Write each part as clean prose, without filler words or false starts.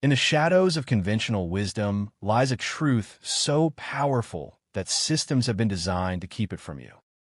In the shadows of conventional wisdom lies a truth so powerful that systems have been designed to keep it from you.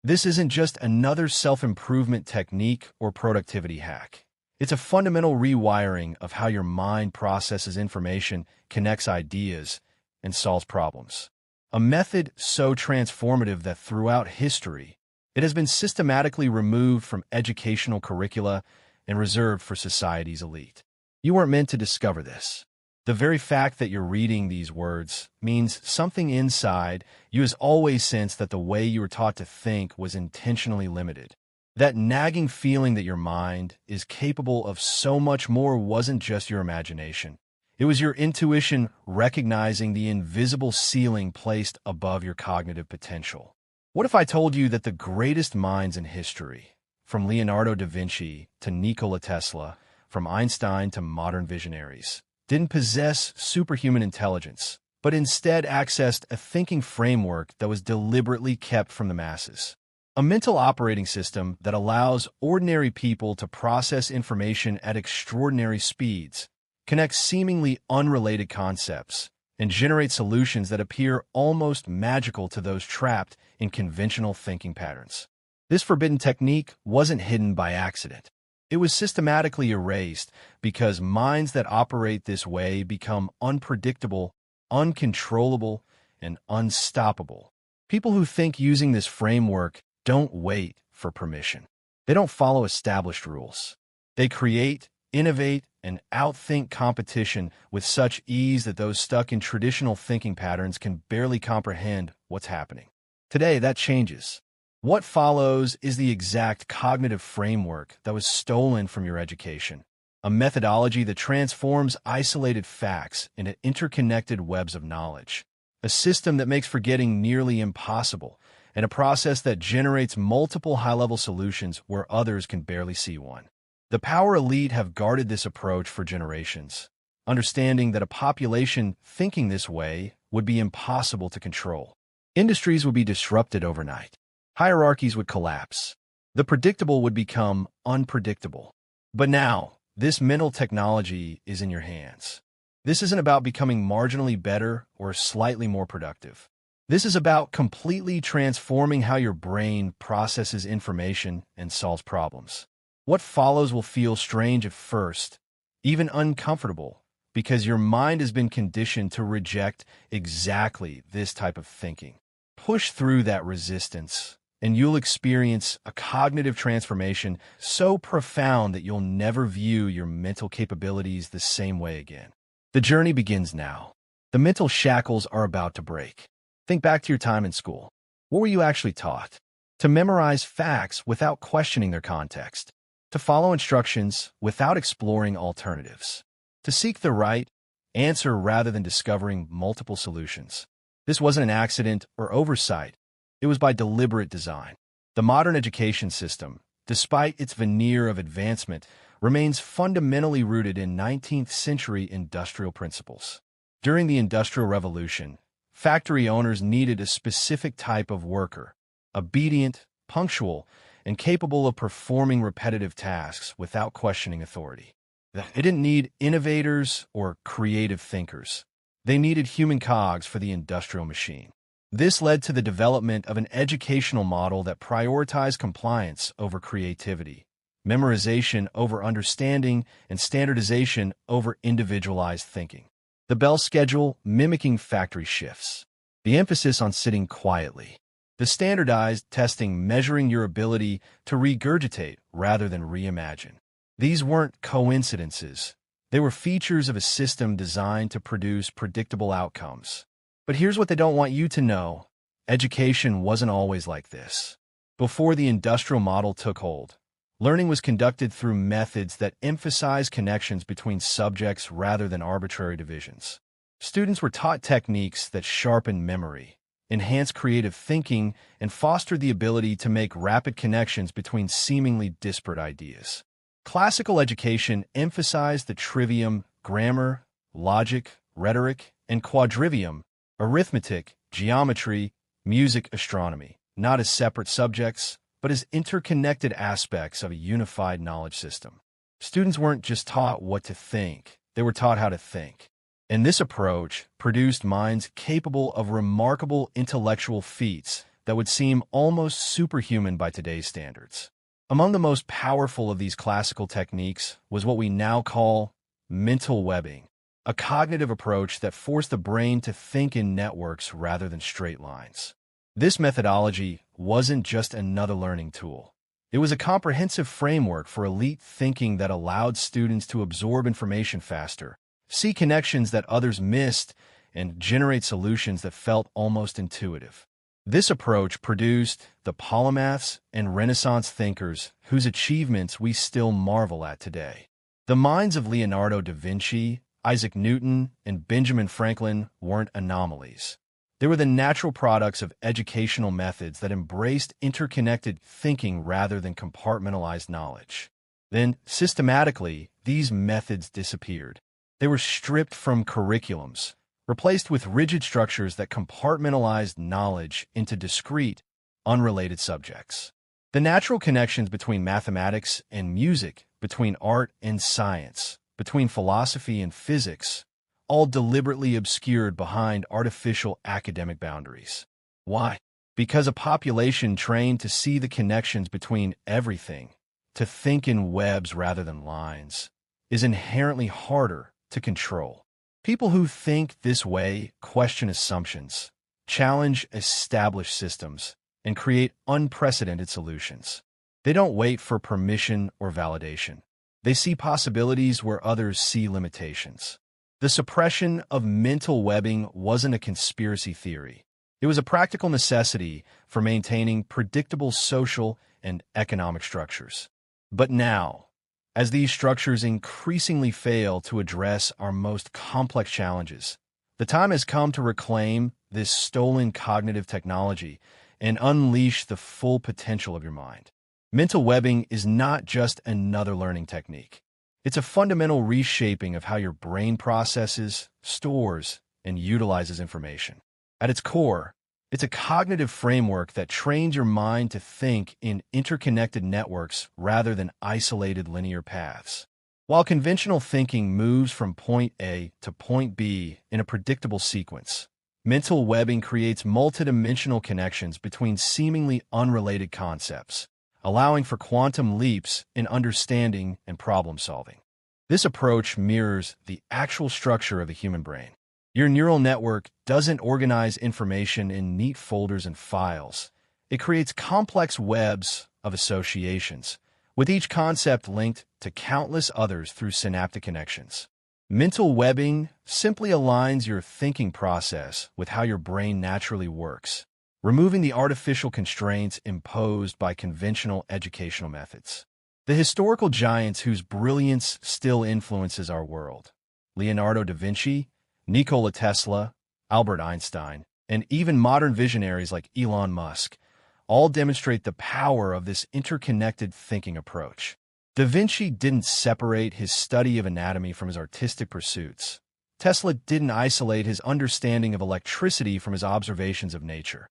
This isn't just another self-improvement technique or productivity hack. It's a fundamental rewiring of how your mind processes information, connects ideas, and solves problems. A method so transformative that throughout history, it has been systematically removed from educational curricula and reserved for society's elite. You weren't meant to discover this. The very fact that you're reading these words means something inside you has always sensed that the way you were taught to think was intentionally limited. That nagging feeling that your mind is capable of so much more wasn't just your imagination. It was your intuition recognizing the invisible ceiling placed above your cognitive potential. What if I told you that the greatest minds in history, from Leonardo da Vinci to Nikola Tesla, from Einstein to modern visionaries, didn't possess superhuman intelligence, but instead accessed a thinking framework that was deliberately kept from the masses? A mental operating system that allows ordinary people to process information at extraordinary speeds, connect seemingly unrelated concepts, and generate solutions that appear almost magical to those trapped in conventional thinking patterns. This forbidden technique wasn't hidden by accident. It was systematically erased because minds that operate this way become unpredictable, uncontrollable, and unstoppable. People who think using this framework don't wait for permission. They don't follow established rules. They create, innovate, and outthink competition with such ease that those stuck in traditional thinking patterns can barely comprehend what's happening. Today, that changes. What follows is the exact cognitive framework that was stolen from your education, a methodology that transforms isolated facts into interconnected webs of knowledge, a system that makes forgetting nearly impossible, and a process that generates multiple high-level solutions where others can barely see one. The power elite have guarded this approach for generations, understanding that a population thinking this way would be impossible to control. Industries would be disrupted overnight. Hierarchies would collapse. The predictable would become unpredictable. But now, this mental technology is in your hands. This isn't about becoming marginally better or slightly more productive. This is about completely transforming how your brain processes information and solves problems. What follows will feel strange at first, even uncomfortable, because your mind has been conditioned to reject exactly this type of thinking. Push through that resistance, and you'll experience a cognitive transformation so profound that you'll never view your mental capabilities the same way again. The journey begins now. The mental shackles are about to break. Think back to your time in school. What were you actually taught? To memorize facts without questioning their context. To follow instructions without exploring alternatives. To seek the right answer rather than discovering multiple solutions. This wasn't an accident or oversight. It was by deliberate design. The modern education system, despite its veneer of advancement, remains fundamentally rooted in 19th century industrial principles. During the Industrial Revolution, factory owners needed a specific type of worker, obedient, punctual, and capable of performing repetitive tasks without questioning authority. They didn't need innovators or creative thinkers. They needed human cogs for the industrial machine. This led to the development of an educational model that prioritized compliance over creativity, memorization over understanding, and standardization over individualized thinking. The Bell schedule mimicking factory shifts. The emphasis on sitting quietly. The standardized testing measuring your ability to regurgitate rather than reimagine. These weren't coincidences. They were features of a system designed to produce predictable outcomes. But here's what they don't want you to know. Education wasn't always like this. Before the industrial model took hold, learning was conducted through methods that emphasized connections between subjects rather than arbitrary divisions. Students were taught techniques that sharpened memory, enhanced creative thinking, and fostered the ability to make rapid connections between seemingly disparate ideas. Classical education emphasized the trivium, grammar, logic, rhetoric, and quadrivium, arithmetic, geometry, music, astronomy, not as separate subjects, but as interconnected aspects of a unified knowledge system. Students weren't just taught what to think, they were taught how to think. And this approach produced minds capable of remarkable intellectual feats that would seem almost superhuman by today's standards. Among the most powerful of these classical techniques was what we now call mental webbing, a cognitive approach that forced the brain to think in networks rather than straight lines. This methodology wasn't just another learning tool. It was a comprehensive framework for elite thinking that allowed students to absorb information faster, see connections that others missed, and generate solutions that felt almost intuitive. This approach produced the polymaths and Renaissance thinkers whose achievements we still marvel at today. The minds of Leonardo da Vinci, Isaac Newton, and Benjamin Franklin weren't anomalies. They were the natural products of educational methods that embraced interconnected thinking rather than compartmentalized knowledge. Then, systematically, these methods disappeared. They were stripped from curriculums, replaced with rigid structures that compartmentalized knowledge into discrete, unrelated subjects. The natural connections between mathematics and music, between art and science, between philosophy and physics, all deliberately obscured behind artificial academic boundaries. Why? Because a population trained to see the connections between everything, to think in webs rather than lines, is inherently harder to control. People who think this way question assumptions, challenge established systems, and create unprecedented solutions. They don't wait for permission or validation. They see possibilities where others see limitations. The suppression of mental webbing wasn't a conspiracy theory. It was a practical necessity for maintaining predictable social and economic structures. But now, as these structures increasingly fail to address our most complex challenges, the time has come to reclaim this stolen cognitive technology and unleash the full potential of your mind. Mental webbing is not just another learning technique. It's a fundamental reshaping of how your brain processes, stores, and utilizes information. At its core, it's a cognitive framework that trains your mind to think in interconnected networks rather than isolated linear paths. While conventional thinking moves from point A to point B in a predictable sequence, mental webbing creates multidimensional connections between seemingly unrelated concepts, allowing for quantum leaps in understanding and problem-solving. This approach mirrors the actual structure of the human brain. Your neural network doesn't organize information in neat folders and files. It creates complex webs of associations, with each concept linked to countless others through synaptic connections. Mental webbing simply aligns your thinking process with how your brain naturally works, removing the artificial constraints imposed by conventional educational methods. The historical giants whose brilliance still influences our world, Leonardo da Vinci, Nikola Tesla, Albert Einstein, and even modern visionaries like Elon Musk, all demonstrate the power of this interconnected thinking approach. Da Vinci didn't separate his study of anatomy from his artistic pursuits. Tesla didn't isolate his understanding of electricity from his observations of nature.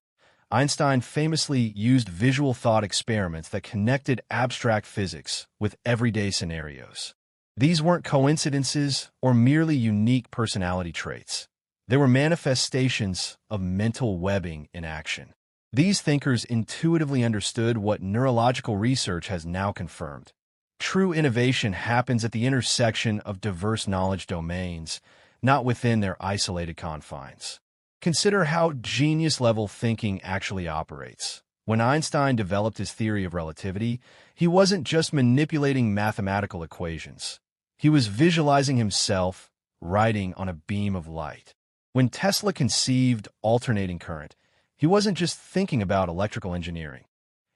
Einstein famously used visual thought experiments that connected abstract physics with everyday scenarios. These weren't coincidences or merely unique personality traits. They were manifestations of mental webbing in action. These thinkers intuitively understood what neurological research has now confirmed. True innovation happens at the intersection of diverse knowledge domains, not within their isolated confines. Consider how genius-level thinking actually operates. When Einstein developed his theory of relativity, he wasn't just manipulating mathematical equations. He was visualizing himself riding on a beam of light. When Tesla conceived alternating current, he wasn't just thinking about electrical engineering.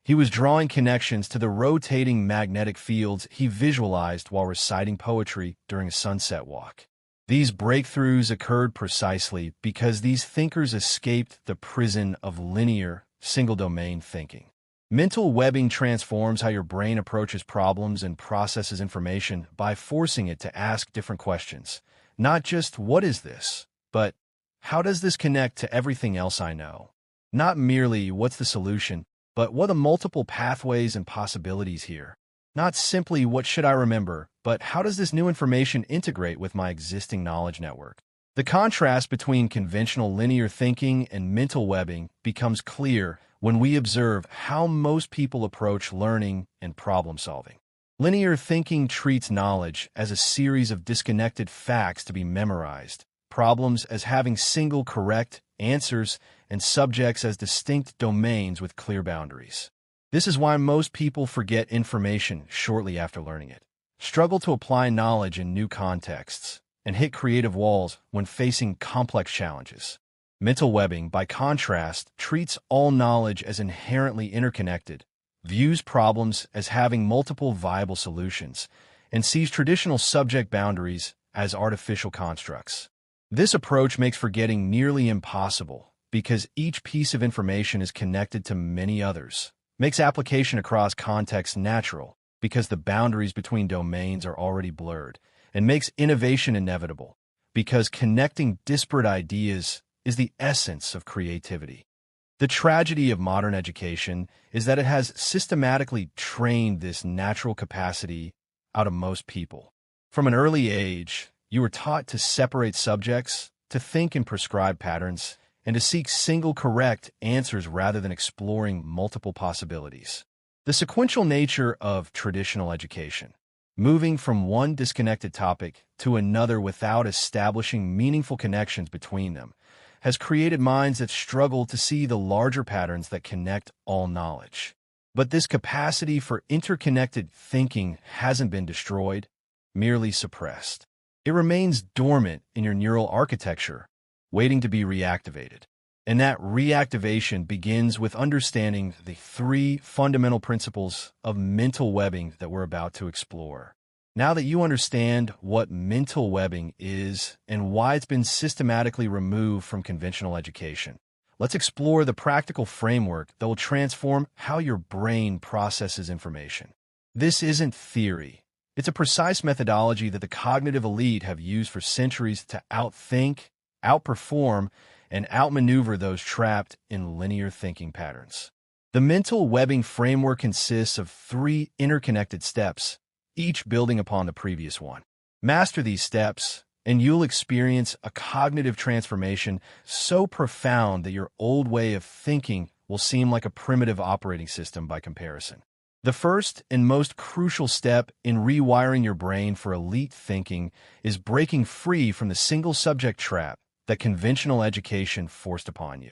He was drawing connections to the rotating magnetic fields he visualized while reciting poetry during a sunset walk. These breakthroughs occurred precisely because these thinkers escaped the prison of linear, single-domain thinking. Mental webbing transforms how your brain approaches problems and processes information by forcing it to ask different questions. Not just, what is this? But, how does this connect to everything else I know? Not merely, what's the solution? But what are the multiple pathways and possibilities here? Not simply what should I remember, but how does this new information integrate with my existing knowledge network? The contrast between conventional linear thinking and mental webbing becomes clear when we observe how most people approach learning and problem solving. Linear thinking treats knowledge as a series of disconnected facts to be memorized, problems as having single correct answers, and subjects as distinct domains with clear boundaries. This is why most people forget information shortly after learning it, struggle to apply knowledge in new contexts, and hit creative walls when facing complex challenges. Mental webbing, by contrast, treats all knowledge as inherently interconnected, views problems as having multiple viable solutions, and sees traditional subject boundaries as artificial constructs. This approach makes forgetting nearly impossible because each piece of information is connected to many others, makes application across contexts natural because the boundaries between domains are already blurred, and makes innovation inevitable because connecting disparate ideas is the essence of creativity. The tragedy of modern education is that it has systematically trained this natural capacity out of most people. From an early age, you were taught to separate subjects, to think in prescribed patterns, and to seek single correct answers rather than exploring multiple possibilities. The sequential nature of traditional education, moving from one disconnected topic to another without establishing meaningful connections between them, has created minds that struggle to see the larger patterns that connect all knowledge. But this capacity for interconnected thinking hasn't been destroyed, merely suppressed. It remains dormant in your neural architecture, waiting to be reactivated. And that reactivation begins with understanding the three fundamental principles of mental webbing that we're about to explore. Now that you understand what mental webbing is and why it's been systematically removed from conventional education, let's explore the practical framework that will transform how your brain processes information. This isn't theory. It's a precise methodology that the cognitive elite have used for centuries to outthink, outperform, and outmaneuver those trapped in linear thinking patterns. The mental webbing framework consists of three interconnected steps, each building upon the previous one. Master these steps, and you'll experience a cognitive transformation so profound that your old way of thinking will seem like a primitive operating system by comparison. The first and most crucial step in rewiring your brain for elite thinking is breaking free from the single subject trap that conventional education forced upon you.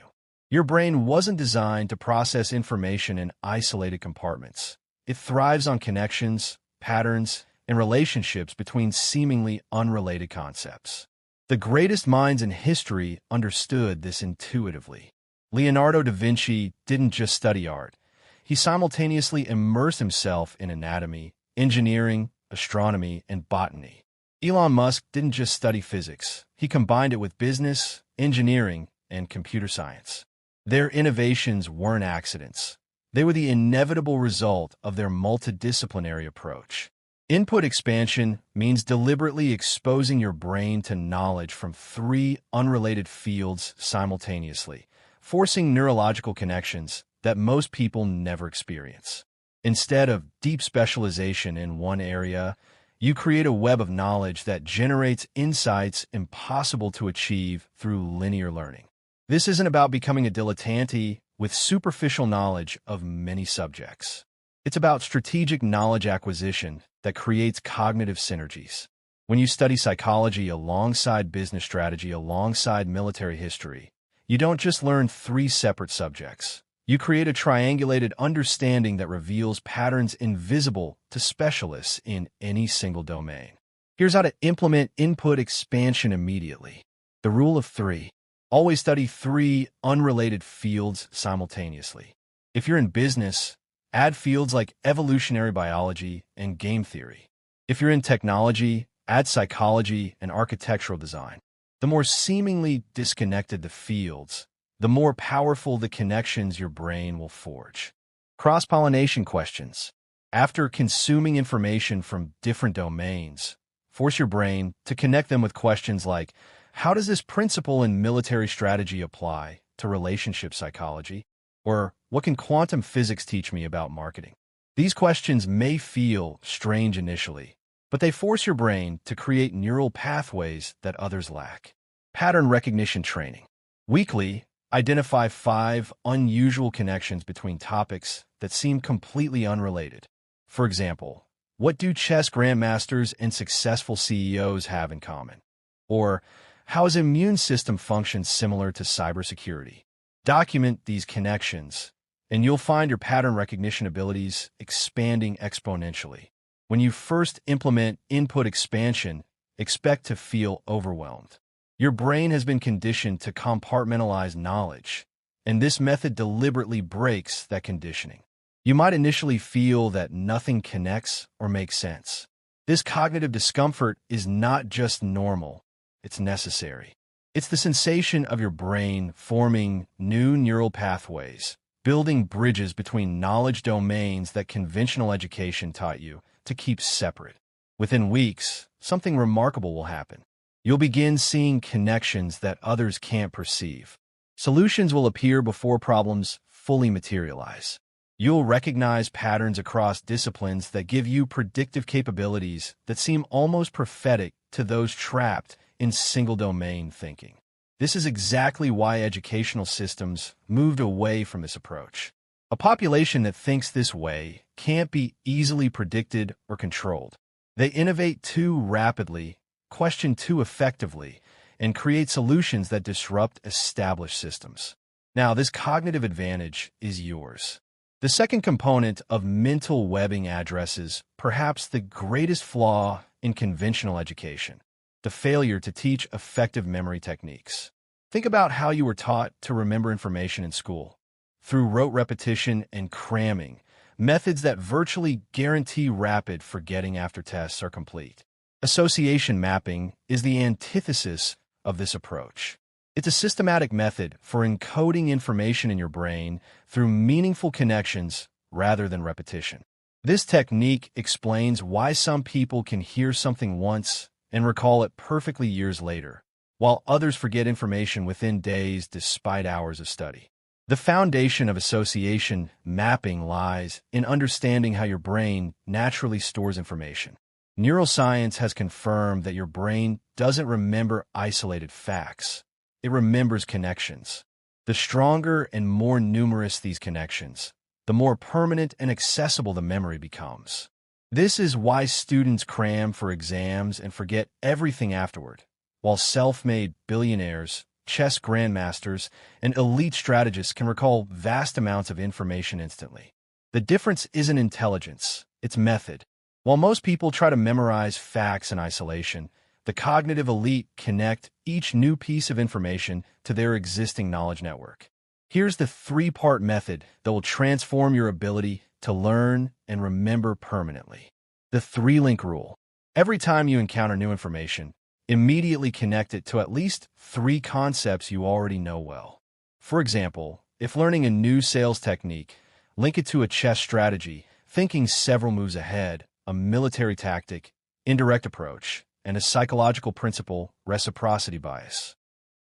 Your brain wasn't designed to process information in isolated compartments. It thrives on connections, patterns, and relationships between seemingly unrelated concepts. The greatest minds in history understood this intuitively. Leonardo da Vinci didn't just study art. He simultaneously immersed himself in anatomy, engineering, astronomy, and botany. Elon Musk didn't just study physics. He combined it with business, engineering, and computer science. Their innovations weren't accidents. They were the inevitable result of their multidisciplinary approach. Input expansion means deliberately exposing your brain to knowledge from three unrelated fields simultaneously, forcing neurological connections that most people never experience. Instead of deep specialization in one area, you create a web of knowledge that generates insights impossible to achieve through linear learning. This isn't about becoming a dilettante with superficial knowledge of many subjects. It's about strategic knowledge acquisition that creates cognitive synergies. When you study psychology alongside business strategy, alongside military history, you don't just learn three separate subjects. You create a triangulated understanding that reveals patterns invisible to specialists in any single domain. Here's how to implement input expansion immediately. The rule of three. Always study three unrelated fields simultaneously. If you're in business, add fields like evolutionary biology and game theory. If you're in technology, add psychology and architectural design. The more seemingly disconnected the fields, the more powerful the connections your brain will forge. Cross-pollination questions. After consuming information from different domains, force your brain to connect them with questions like, how does this principle in military strategy apply to relationship psychology? Or what can quantum physics teach me about marketing? These questions may feel strange initially, but they force your brain to create neural pathways that others lack. Pattern recognition training. Weekly, identify 5 unusual connections between topics that seem completely unrelated. For example, what do chess grandmasters and successful CEOs have in common? Or, how is immune system function similar to cybersecurity? Document these connections, and you'll find your pattern recognition abilities expanding exponentially. When you first implement input expansion, expect to feel overwhelmed. Your brain has been conditioned to compartmentalize knowledge, and this method deliberately breaks that conditioning. You might initially feel that nothing connects or makes sense. This cognitive discomfort is not just normal, it's necessary. It's the sensation of your brain forming new neural pathways, building bridges between knowledge domains that conventional education taught you to keep separate. Within weeks, something remarkable will happen. You'll begin seeing connections that others can't perceive. Solutions will appear before problems fully materialize. You'll recognize patterns across disciplines that give you predictive capabilities that seem almost prophetic to those trapped in single-domain thinking. This is exactly why educational systems moved away from this approach. A population that thinks this way can't be easily predicted or controlled. They innovate too rapidly, question too effectively, and create solutions that disrupt established systems. Now, this cognitive advantage is yours. The second component of mental webbing addresses perhaps the greatest flaw in conventional education: the failure to teach effective memory techniques. Think about how you were taught to remember information in school. Through rote repetition and cramming, methods that virtually guarantee rapid forgetting after tests are complete. Association mapping is the antithesis of this approach. It's a systematic method for encoding information in your brain through meaningful connections rather than repetition. This technique explains why some people can hear something once and recall it perfectly years later, while others forget information within days despite hours of study. The foundation of association mapping lies in understanding how your brain naturally stores information. Neuroscience has confirmed that your brain doesn't remember isolated facts. It remembers connections. The stronger and more numerous these connections, the more permanent and accessible the memory becomes. This is why students cram for exams and forget everything afterward, while self-made billionaires, chess grandmasters, and elite strategists can recall vast amounts of information instantly. The difference isn't intelligence, it's method. While most people try to memorize facts in isolation, the cognitive elite connect each new piece of information to their existing knowledge network. Here's the 3-part method that will transform your ability to learn and remember permanently. The 3-link rule. Every time you encounter new information, immediately connect it to at least 3 concepts you already know well. For example, if learning a new sales technique, link it to a chess strategy, thinking several moves ahead, a military tactic, indirect approach, and a psychological principle, reciprocity bias.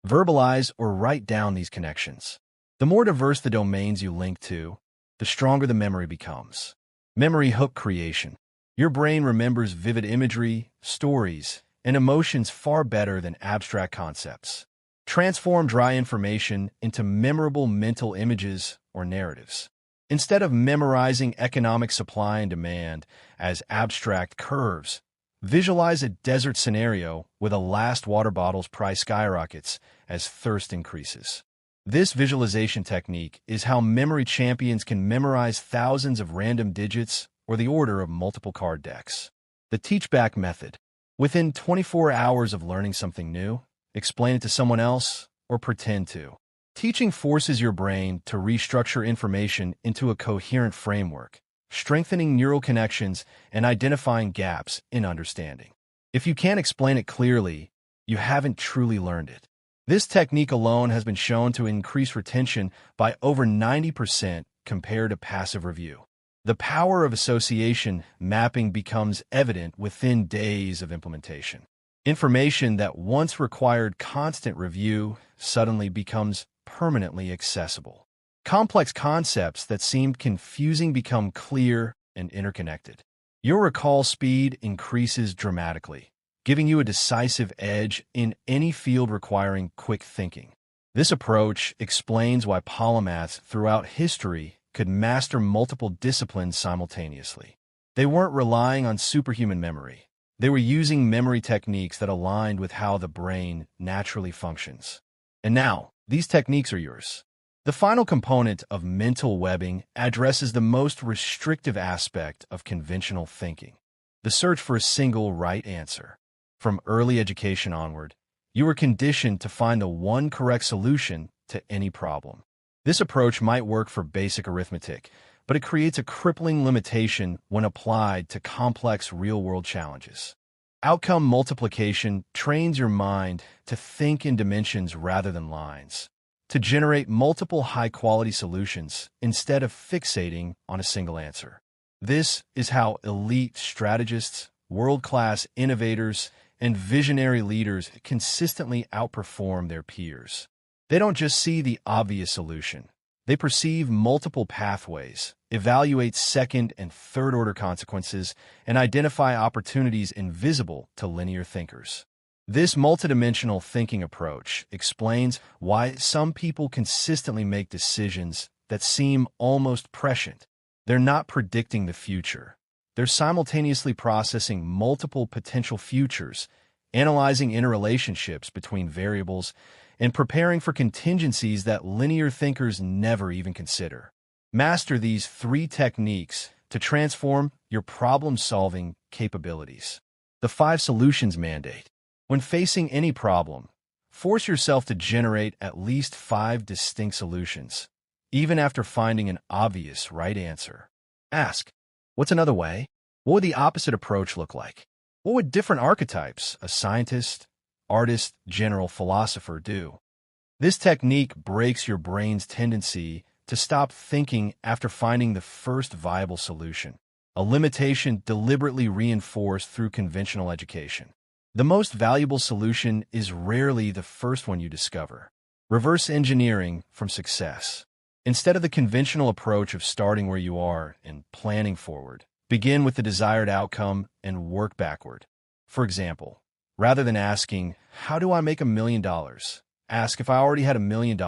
Verbalize or write down these connections. The more diverse the domains you link to, the stronger the memory becomes. Memory hook creation. Your brain remembers vivid imagery, stories, and emotions far better than abstract concepts. Transform dry information into memorable mental images or narratives. Instead of memorizing economic supply and demand as abstract curves, visualize a desert scenario where the last water bottle's price skyrockets as thirst increases. This visualization technique is how memory champions can memorize thousands of random digits or the order of multiple card decks. The teach-back method. Within 24 hours of learning something new, explain it to someone else or pretend to. Teaching forces your brain to restructure information into a coherent framework, strengthening neural connections and identifying gaps in understanding. If you can't explain it clearly, you haven't truly learned it. This technique alone has been shown to increase retention by over 90% compared to passive review. The power of association mapping becomes evident within days of implementation. Information that once required constant review suddenly becomes permanently accessible. Complex concepts that seemed confusing become clear, and interconnected. Your recall speed increases dramatically, giving you a decisive edge in any field requiring quick thinking. This approach explains why polymaths throughout history could master multiple disciplines simultaneously. They weren't relying on superhuman memory. They were using memory techniques that aligned with how the brain naturally functions. And now, these techniques are yours. The final component of mental webbing addresses the most restrictive aspect of conventional thinking: the search for a single right answer. From early education onward, you were conditioned to find the one correct solution to any problem. This approach might work for basic arithmetic, but it creates a crippling limitation when applied to complex real-world challenges. Outcome multiplication trains your mind to think in dimensions rather than lines, to generate multiple high-quality solutions instead of fixating on a single answer. This is how elite strategists, world-class innovators, and visionary leaders consistently outperform their peers. They don't just see the obvious solution. They perceive multiple pathways, evaluate second and third-order consequences, and identify opportunities invisible to linear thinkers. This multidimensional thinking approach explains why some people consistently make decisions that seem almost prescient. They're not predicting the future. They're simultaneously processing multiple potential futures, analyzing interrelationships between variables, and preparing for contingencies that linear thinkers never even consider. Master these three techniques to transform your problem-solving capabilities. The 5 solutions mandate. When facing any problem, force yourself to generate at least 5 distinct solutions, even after finding an obvious right answer. Ask, what's another way? What would the opposite approach look like? What would different archetypes, a scientist, artist, general, philosopher, do? This technique breaks your brain's tendency to stop thinking after finding the first viable solution, a limitation deliberately reinforced through conventional education. The most valuable solution is rarely the first one you discover. Reverse engineering from success. Instead of the conventional approach of starting where you are and planning forward, begin with the desired outcome and work backward. For example, rather than asking, how do I make $1 million? Ask, if I already had $1 million,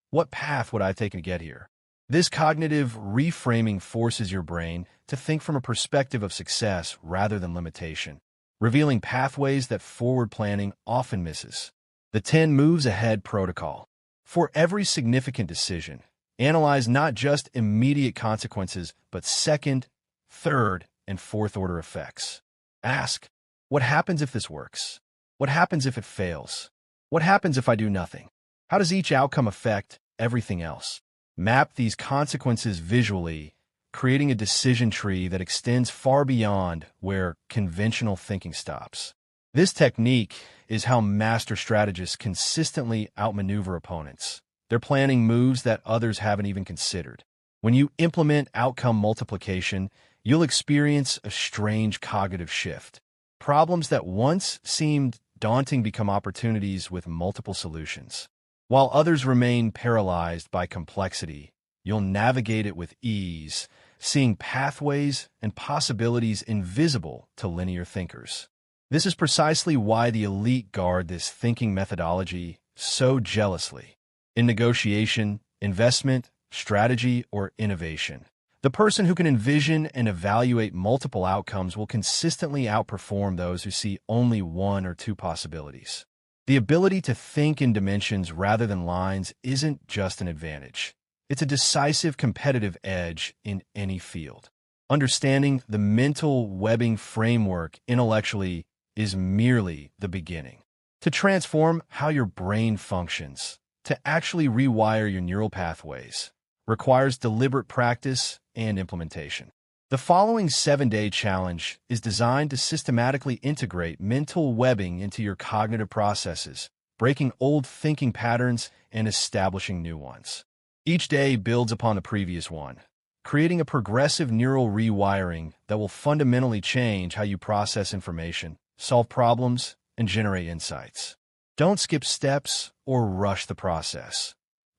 what path would I take to get here? This cognitive reframing forces your brain to think from a perspective of success rather than limitation, revealing pathways that forward planning often misses. The 10 moves ahead protocol. For every significant decision, analyze not just immediate consequences, but second, third, and fourth-order effects. Ask, what happens if this works? What happens if it fails? What happens if I do nothing? How does each outcome affect everything else? Map these consequences visually, creating a decision tree that extends far beyond where conventional thinking stops. This technique is how master strategists consistently outmaneuver opponents. They're planning moves that others haven't even considered. When you implement outcome multiplication, you'll experience a strange cognitive shift. Problems that once seemed daunting become opportunities with multiple solutions. While others remain paralyzed by complexity, you'll navigate it with ease, seeing pathways and possibilities invisible to linear thinkers. This is precisely why the elite guard this thinking methodology so jealously. In negotiation, investment, strategy, or innovation, the person who can envision and evaluate multiple outcomes will consistently outperform those who see only one or two possibilities. The ability to think in dimensions rather than lines isn't just an advantage. It's a decisive competitive edge in any field. Understanding the mental webbing framework intellectually is merely the beginning. To transform how your brain functions, to actually rewire your neural pathways, requires deliberate practice and implementation. The following 7-day challenge is designed to systematically integrate mental webbing into your cognitive processes, breaking old thinking patterns and establishing new ones. Each day builds upon the previous one, creating a progressive neural rewiring that will fundamentally change how you process information, solve problems, and generate insights. Don't skip steps or rush the process.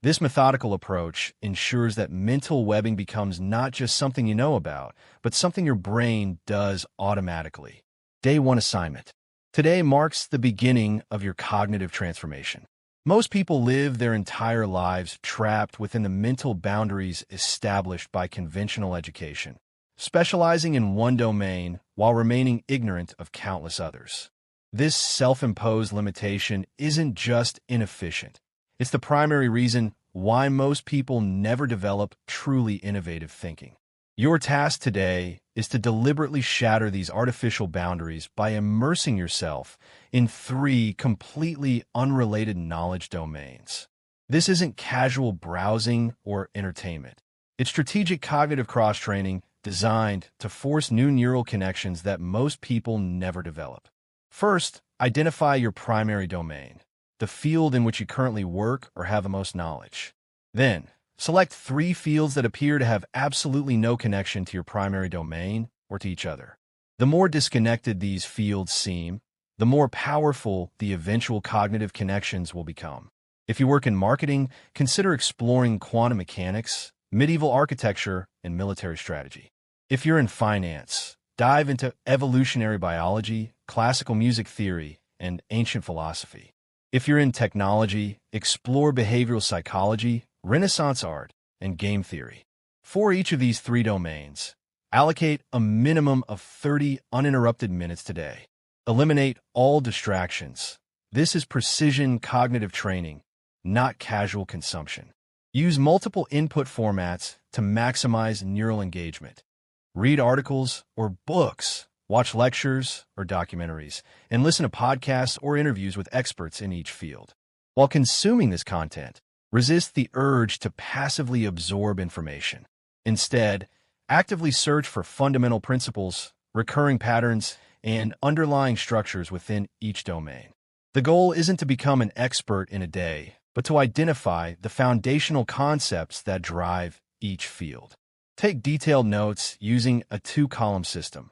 This methodical approach ensures that mental webbing becomes not just something you know about, but something your brain does automatically. Day 1 assignment. Today marks the beginning of your cognitive transformation. Most people live their entire lives trapped within the mental boundaries established by conventional education, specializing in one domain while remaining ignorant of countless others. This self-imposed limitation isn't just inefficient. It's the primary reason why most people never develop truly innovative thinking. Your task today is to deliberately shatter these artificial boundaries by immersing yourself in 3 completely unrelated knowledge domains. This isn't casual browsing or entertainment. It's strategic cognitive cross-training designed to force new neural connections that most people never develop. First, identify your primary domain, the field in which you currently work or have the most knowledge. Then, select 3 fields that appear to have absolutely no connection to your primary domain or to each other. The more disconnected these fields seem, the more powerful the eventual cognitive connections will become. If you work in marketing, consider exploring quantum mechanics, medieval architecture, and military strategy. If you're in finance, dive into evolutionary biology, classical music theory, and ancient philosophy. If you're in technology, explore behavioral psychology, Renaissance art, and game theory. For each of these 3 domains, allocate a minimum of 30 uninterrupted minutes today. Eliminate all distractions. This is precision cognitive training, not casual consumption. Use multiple input formats to maximize neural engagement. Read articles or books, watch lectures or documentaries, and listen to podcasts or interviews with experts in each field. While consuming this content, resist the urge to passively absorb information. Instead, actively search for fundamental principles, recurring patterns, and underlying structures within each domain. The goal isn't to become an expert in a day, but to identify the foundational concepts that drive each field. Take detailed notes using a 2-column system.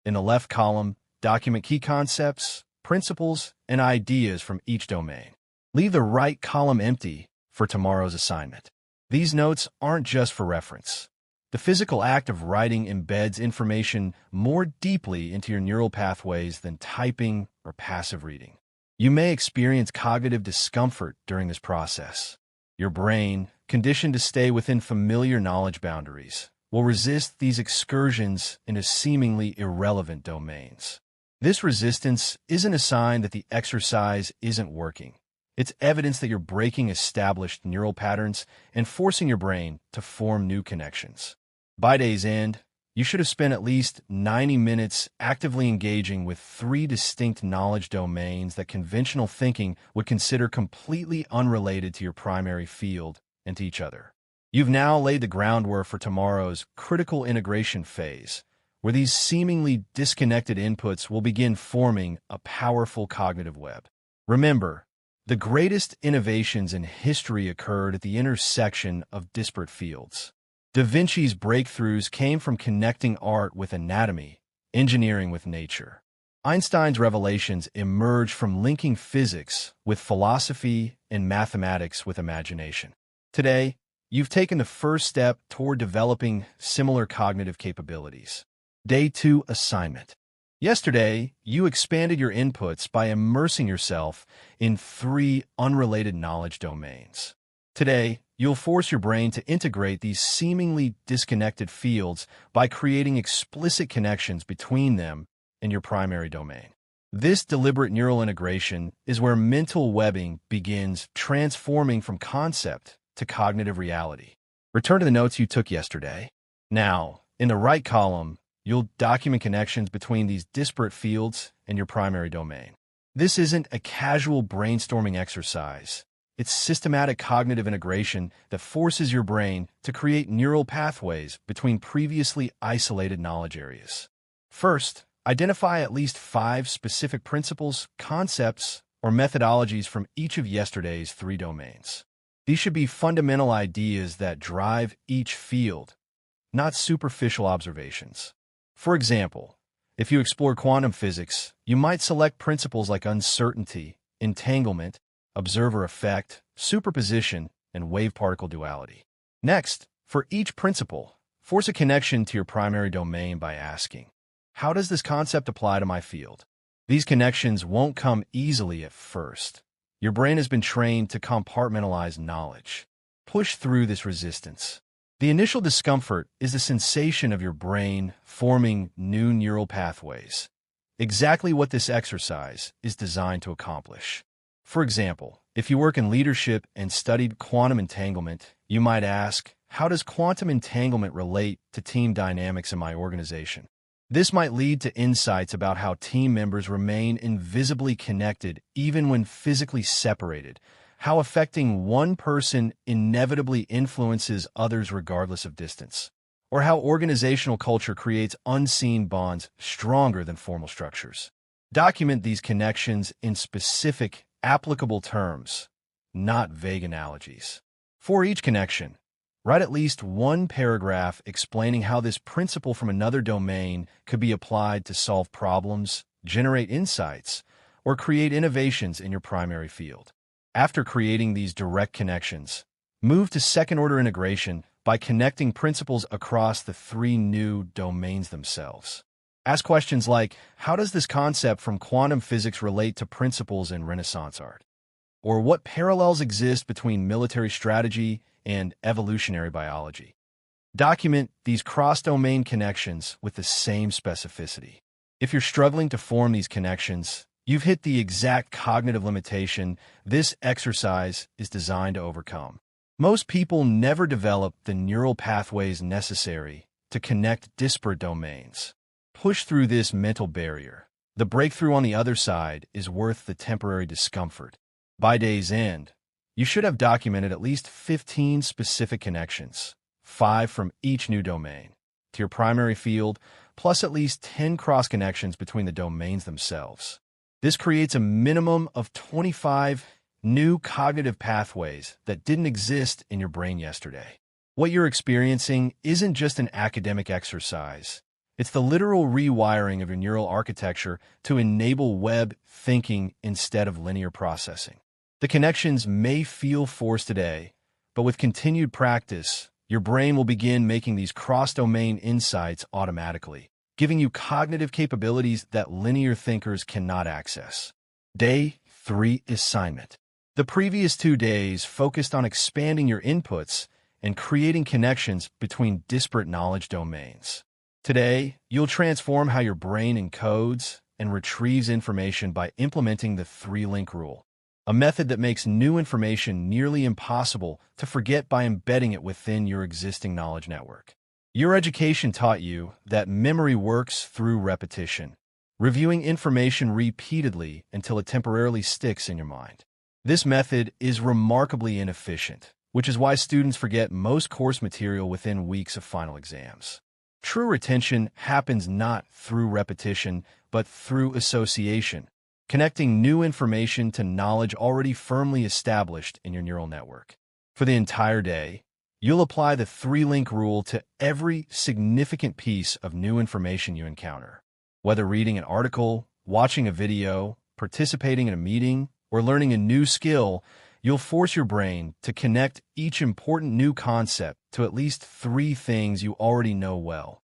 In the left column, document key concepts, principles, and ideas from each domain. Leave the right column empty for tomorrow's assignment. These notes aren't just for reference. The physical act of writing embeds information more deeply into your neural pathways than typing or passive reading. You may experience cognitive discomfort during this process. Your brain, conditioned to stay within familiar knowledge boundaries, will resist these excursions into seemingly irrelevant domains. This resistance isn't a sign that the exercise isn't working. It's evidence that you're breaking established neural patterns and forcing your brain to form new connections. By day's end, you should have spent at least 90 minutes actively engaging with 3 distinct knowledge domains that conventional thinking would consider completely unrelated to your primary field and to each other. You've now laid the groundwork for tomorrow's critical integration phase, where these seemingly disconnected inputs will begin forming a powerful cognitive web. Remember, the greatest innovations in history occurred at the intersection of disparate fields. Da Vinci's breakthroughs came from connecting art with anatomy, engineering with nature. Einstein's revelations emerged from linking physics with philosophy and mathematics with imagination. Today, you've taken the first step toward developing similar cognitive capabilities. Day 2 assignment. Yesterday, you expanded your inputs by immersing yourself in 3 unrelated knowledge domains. Today, you'll force your brain to integrate these seemingly disconnected fields by creating explicit connections between them and your primary domain. This deliberate neural integration is where mental webbing begins transforming from concept to cognitive reality. Return to the notes you took yesterday. Now, in the right column, you'll document connections between these disparate fields and your primary domain. This isn't a casual brainstorming exercise. It's systematic cognitive integration that forces your brain to create neural pathways between previously isolated knowledge areas. First, identify at least 5 specific principles, concepts, or methodologies from each of yesterday's 3 domains. These should be fundamental ideas that drive each field, not superficial observations. For example, if you explore quantum physics, you might select principles like uncertainty, entanglement, observer effect, superposition, and wave-particle duality. Next, for each principle, force a connection to your primary domain by asking, how does this concept apply to my field? These connections won't come easily at first. Your brain has been trained to compartmentalize knowledge. Push through this resistance. The initial discomfort is the sensation of your brain forming new neural pathways. Exactly what this exercise is designed to accomplish. For example, if you work in leadership and studied quantum entanglement, you might ask, how does quantum entanglement relate to team dynamics in my organization? This might lead to insights about how team members remain invisibly connected even when physically separated, how affecting one person inevitably influences others regardless of distance, or how organizational culture creates unseen bonds stronger than formal structures. Document these connections in specific, applicable terms, not vague analogies. For each connection, write at least one paragraph explaining how this principle from another domain could be applied to solve problems, generate insights, or create innovations in your primary field. After creating these direct connections, move to second-order integration by connecting principles across the three new domains themselves. Ask questions like, how does this concept from quantum physics relate to principles in Renaissance art? Or what parallels exist between military strategy and evolutionary biology? Document these cross-domain connections with the same specificity. If you're struggling to form these connections, you've hit the exact cognitive limitation this exercise is designed to overcome. Most people never develop the neural pathways necessary to connect disparate domains. Push through this mental barrier. The breakthrough on the other side is worth the temporary discomfort. By day's end, you should have documented at least 15 specific connections, 5 from each new domain, to your primary field, plus at least 10 cross-connections between the domains themselves. This creates a minimum of 25 new cognitive pathways that didn't exist in your brain yesterday. What you're experiencing isn't just an academic exercise. It's the literal rewiring of your neural architecture to enable web thinking instead of linear processing. The connections may feel forced today, but with continued practice, your brain will begin making these cross-domain insights automatically, giving you cognitive capabilities that linear thinkers cannot access. Day 3 assignment. The previous 2 days focused on expanding your inputs and creating connections between disparate knowledge domains. Today, you'll transform how your brain encodes and retrieves information by implementing the 3-link rule, a method that makes new information nearly impossible to forget by embedding it within your existing knowledge network. Your education taught you that memory works through repetition, reviewing information repeatedly until it temporarily sticks in your mind. This method is remarkably inefficient, which is why students forget most course material within weeks of final exams. True retention happens not through repetition, but through association, connecting new information to knowledge already firmly established in your neural network. For the entire day, you'll apply the 3-link rule to every significant piece of new information you encounter. Whether reading an article, watching a video, participating in a meeting, or learning a new skill, you'll force your brain to connect each important new concept to at least 3 things you already know well,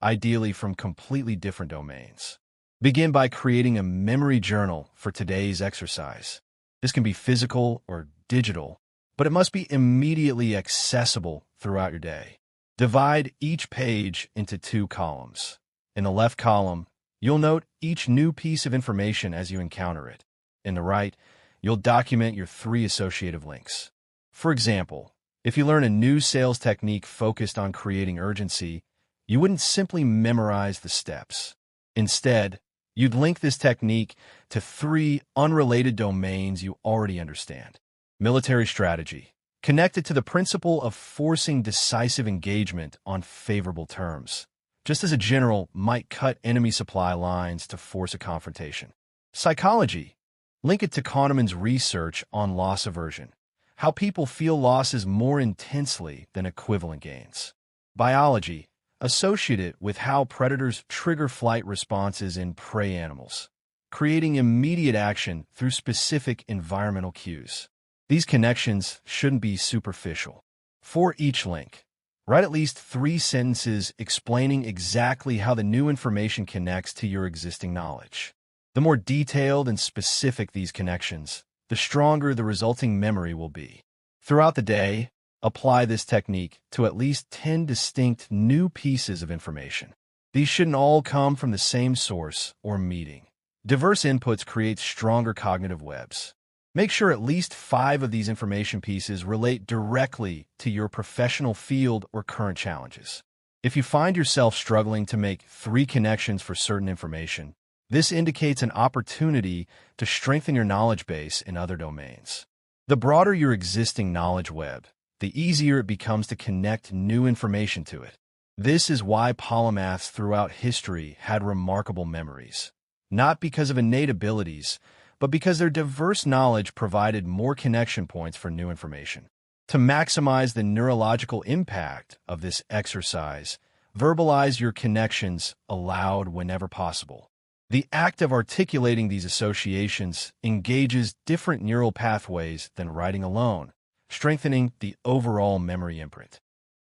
ideally from completely different domains. Begin by creating a memory journal for today's exercise. This can be physical or digital, but it must be immediately accessible throughout your day. Divide each page into 2 columns. In the left column, you'll note each new piece of information as you encounter it. In the right, you'll document your 3 associative links. For example, if you learn a new sales technique focused on creating urgency, you wouldn't simply memorize the steps. Instead, you'd link this technique to 3 unrelated domains you already understand. Military strategy, connected to the principle of forcing decisive engagement on favorable terms, just as a general might cut enemy supply lines to force a confrontation. Psychology, link it to Kahneman's research on loss aversion, how people feel losses more intensely than equivalent gains. Biology, associate it with how predators trigger flight responses in prey animals, creating immediate action through specific environmental cues. These connections shouldn't be superficial. For each link, write at least 3 sentences explaining exactly how the new information connects to your existing knowledge. The more detailed and specific these connections, the stronger the resulting memory will be. Throughout the day, apply this technique to at least 10 distinct new pieces of information. These shouldn't all come from the same source or meeting. Diverse inputs create stronger cognitive webs. Make sure at least 5 of these information pieces relate directly to your professional field or current challenges. If you find yourself struggling to make 3 connections for certain information, this indicates an opportunity to strengthen your knowledge base in other domains. The broader your existing knowledge web, the easier it becomes to connect new information to it. This is why polymaths throughout history had remarkable memories, not because of innate abilities, but because their diverse knowledge provided more connection points for new information. To maximize the neurological impact of this exercise, verbalize your connections aloud whenever possible. The act of articulating these associations engages different neural pathways than writing alone, strengthening the overall memory imprint.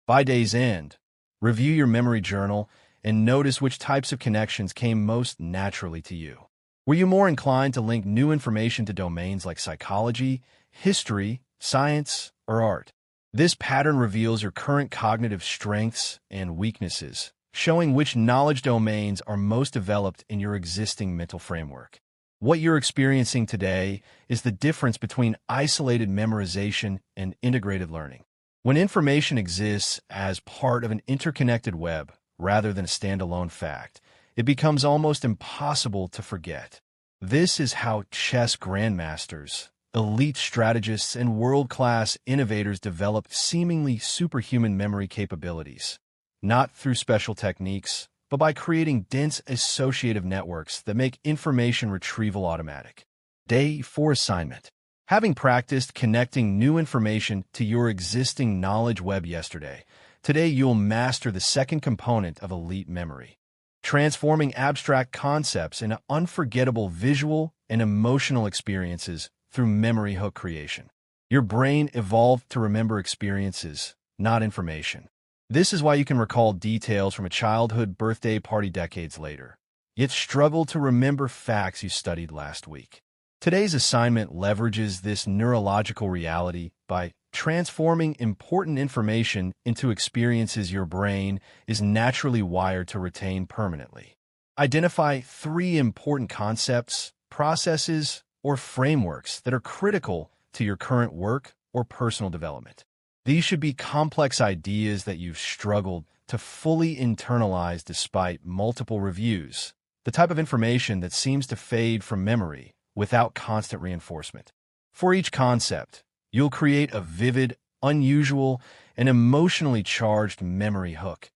By day's end, review your memory journal and notice which types of connections came most naturally to you. Were you more inclined to link new information to domains like psychology, history, science, or art? This pattern reveals your current cognitive strengths and weaknesses, showing which knowledge domains are most developed in your existing mental framework. What you're experiencing today is the difference between isolated memorization and integrated learning. When information exists as part of an interconnected web rather than a standalone fact, it becomes almost impossible to forget. This is how chess grandmasters, elite strategists, and world-class innovators develop seemingly superhuman memory capabilities, not through special techniques, but by creating dense associative networks that make information retrieval automatic. Day 4 assignment. Having practiced connecting new information to your existing knowledge web yesterday, today you'll master the second component of elite memory: transforming abstract concepts into unforgettable visual and emotional experiences through memory hook creation. Your brain evolved to remember experiences, not information. This is why you can recall details from a childhood birthday party decades later, yet struggle to remember facts you studied last week. Today's assignment leverages this neurological reality by transforming important information into experiences your brain is naturally wired to retain permanently. Identify 3 important concepts, processes, or frameworks that are critical to your current work or personal development. These should be complex ideas that you've struggled to fully internalize despite multiple reviews, the type of information that seems to fade from memory without constant reinforcement. For each concept, you'll create a vivid, unusual, and emotionally charged memory hook,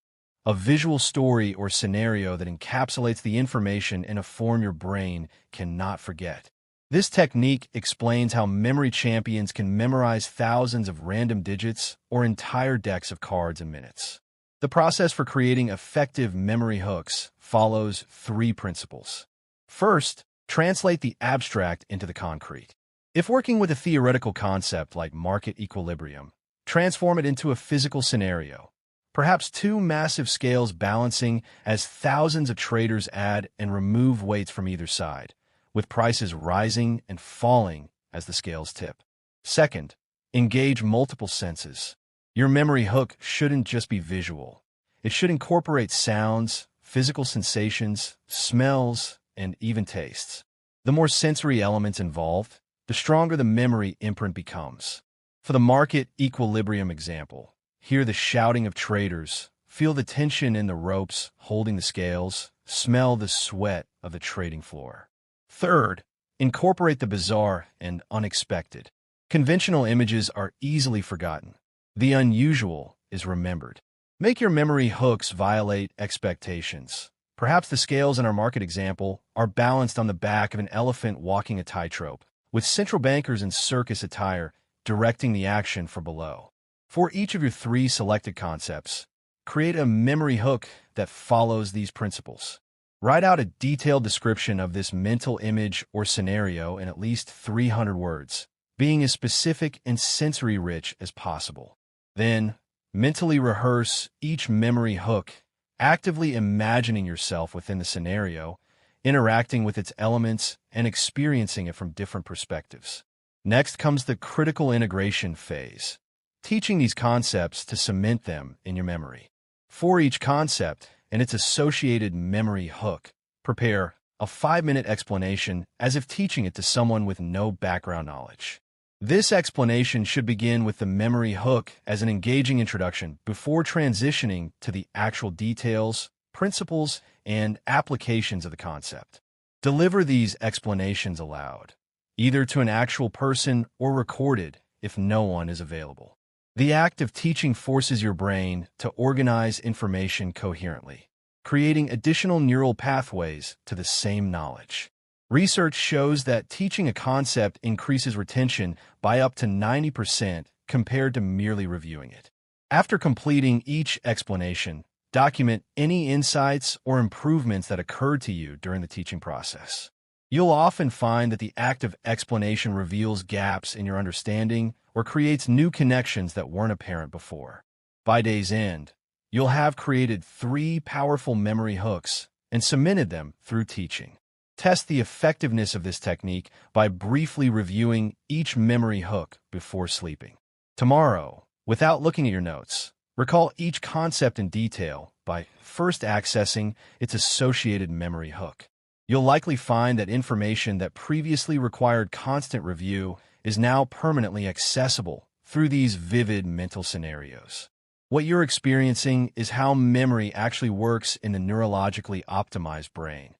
a visual story or scenario that encapsulates the information in a form your brain cannot forget. This technique explains how memory champions can memorize thousands of random digits or entire decks of cards in minutes. The process for creating effective memory hooks follows 3 principles. First, translate the abstract into the concrete. If working with a theoretical concept like market equilibrium, transform it into a physical scenario, perhaps 2 massive scales balancing as thousands of traders add and remove weights from either side, with prices rising and falling as the scales tip. Second, engage multiple senses. Your memory hook shouldn't just be visual. It should incorporate sounds, physical sensations, smells, and even tastes. The more sensory elements involved, the stronger the memory imprint becomes. For the market equilibrium example, hear the shouting of traders, feel the tension in the ropes holding the scales, smell the sweat of the trading floor. Third, incorporate the bizarre and unexpected. Conventional images are easily forgotten. The unusual is remembered. Make your memory hooks violate expectations. Perhaps the scales in our market example are balanced on the back of an elephant walking a tightrope, with central bankers in circus attire directing the action from below. For each of your 3 selected concepts, create a memory hook that follows these principles. Write out a detailed description of this mental image or scenario in at least 300 words, being as specific and sensory-rich as possible. Then, mentally rehearse each memory hook, actively imagining yourself within the scenario, interacting with its elements, and experiencing it from different perspectives. Next comes the critical integration phase, teaching these concepts to cement them in your memory. For each concept and its associated memory hook, prepare a 5-minute explanation as if teaching it to someone with no background knowledge. This explanation should begin with the memory hook as an engaging introduction before transitioning to the actual details, principles, and applications of the concept. Deliver these explanations aloud, either to an actual person or recorded if no one is available. The act of teaching forces your brain to organize information coherently, creating additional neural pathways to the same knowledge. Research shows that teaching a concept increases retention by up to 90% compared to merely reviewing it. After completing each explanation, document any insights or improvements that occurred to you during the teaching process. You'll often find that the act of explanation reveals gaps in your understanding or creates new connections that weren't apparent before. By day's end, you'll have created 3 powerful memory hooks and cemented them through teaching. Test the effectiveness of this technique by briefly reviewing each memory hook before sleeping. Tomorrow, without looking at your notes, recall each concept in detail by first accessing its associated memory hook. You'll likely find that information that previously required constant review is now permanently accessible through these vivid mental scenarios. What you're experiencing is how memory actually works in the neurologically optimized brain.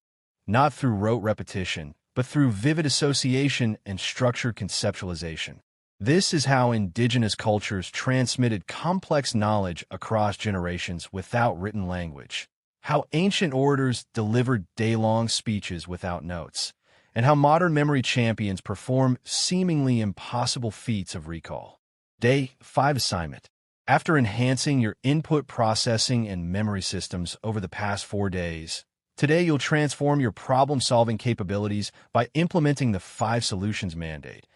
Not through rote repetition, but through vivid association and structured conceptualization. This is how indigenous cultures transmitted complex knowledge across generations without written language, how ancient orators delivered day-long speeches without notes, and how modern memory champions perform seemingly impossible feats of recall. Day 5 assignment. After enhancing your input processing and memory systems over the past 4 days, today you'll transform your problem-solving capabilities by implementing the 5 solutions mandate,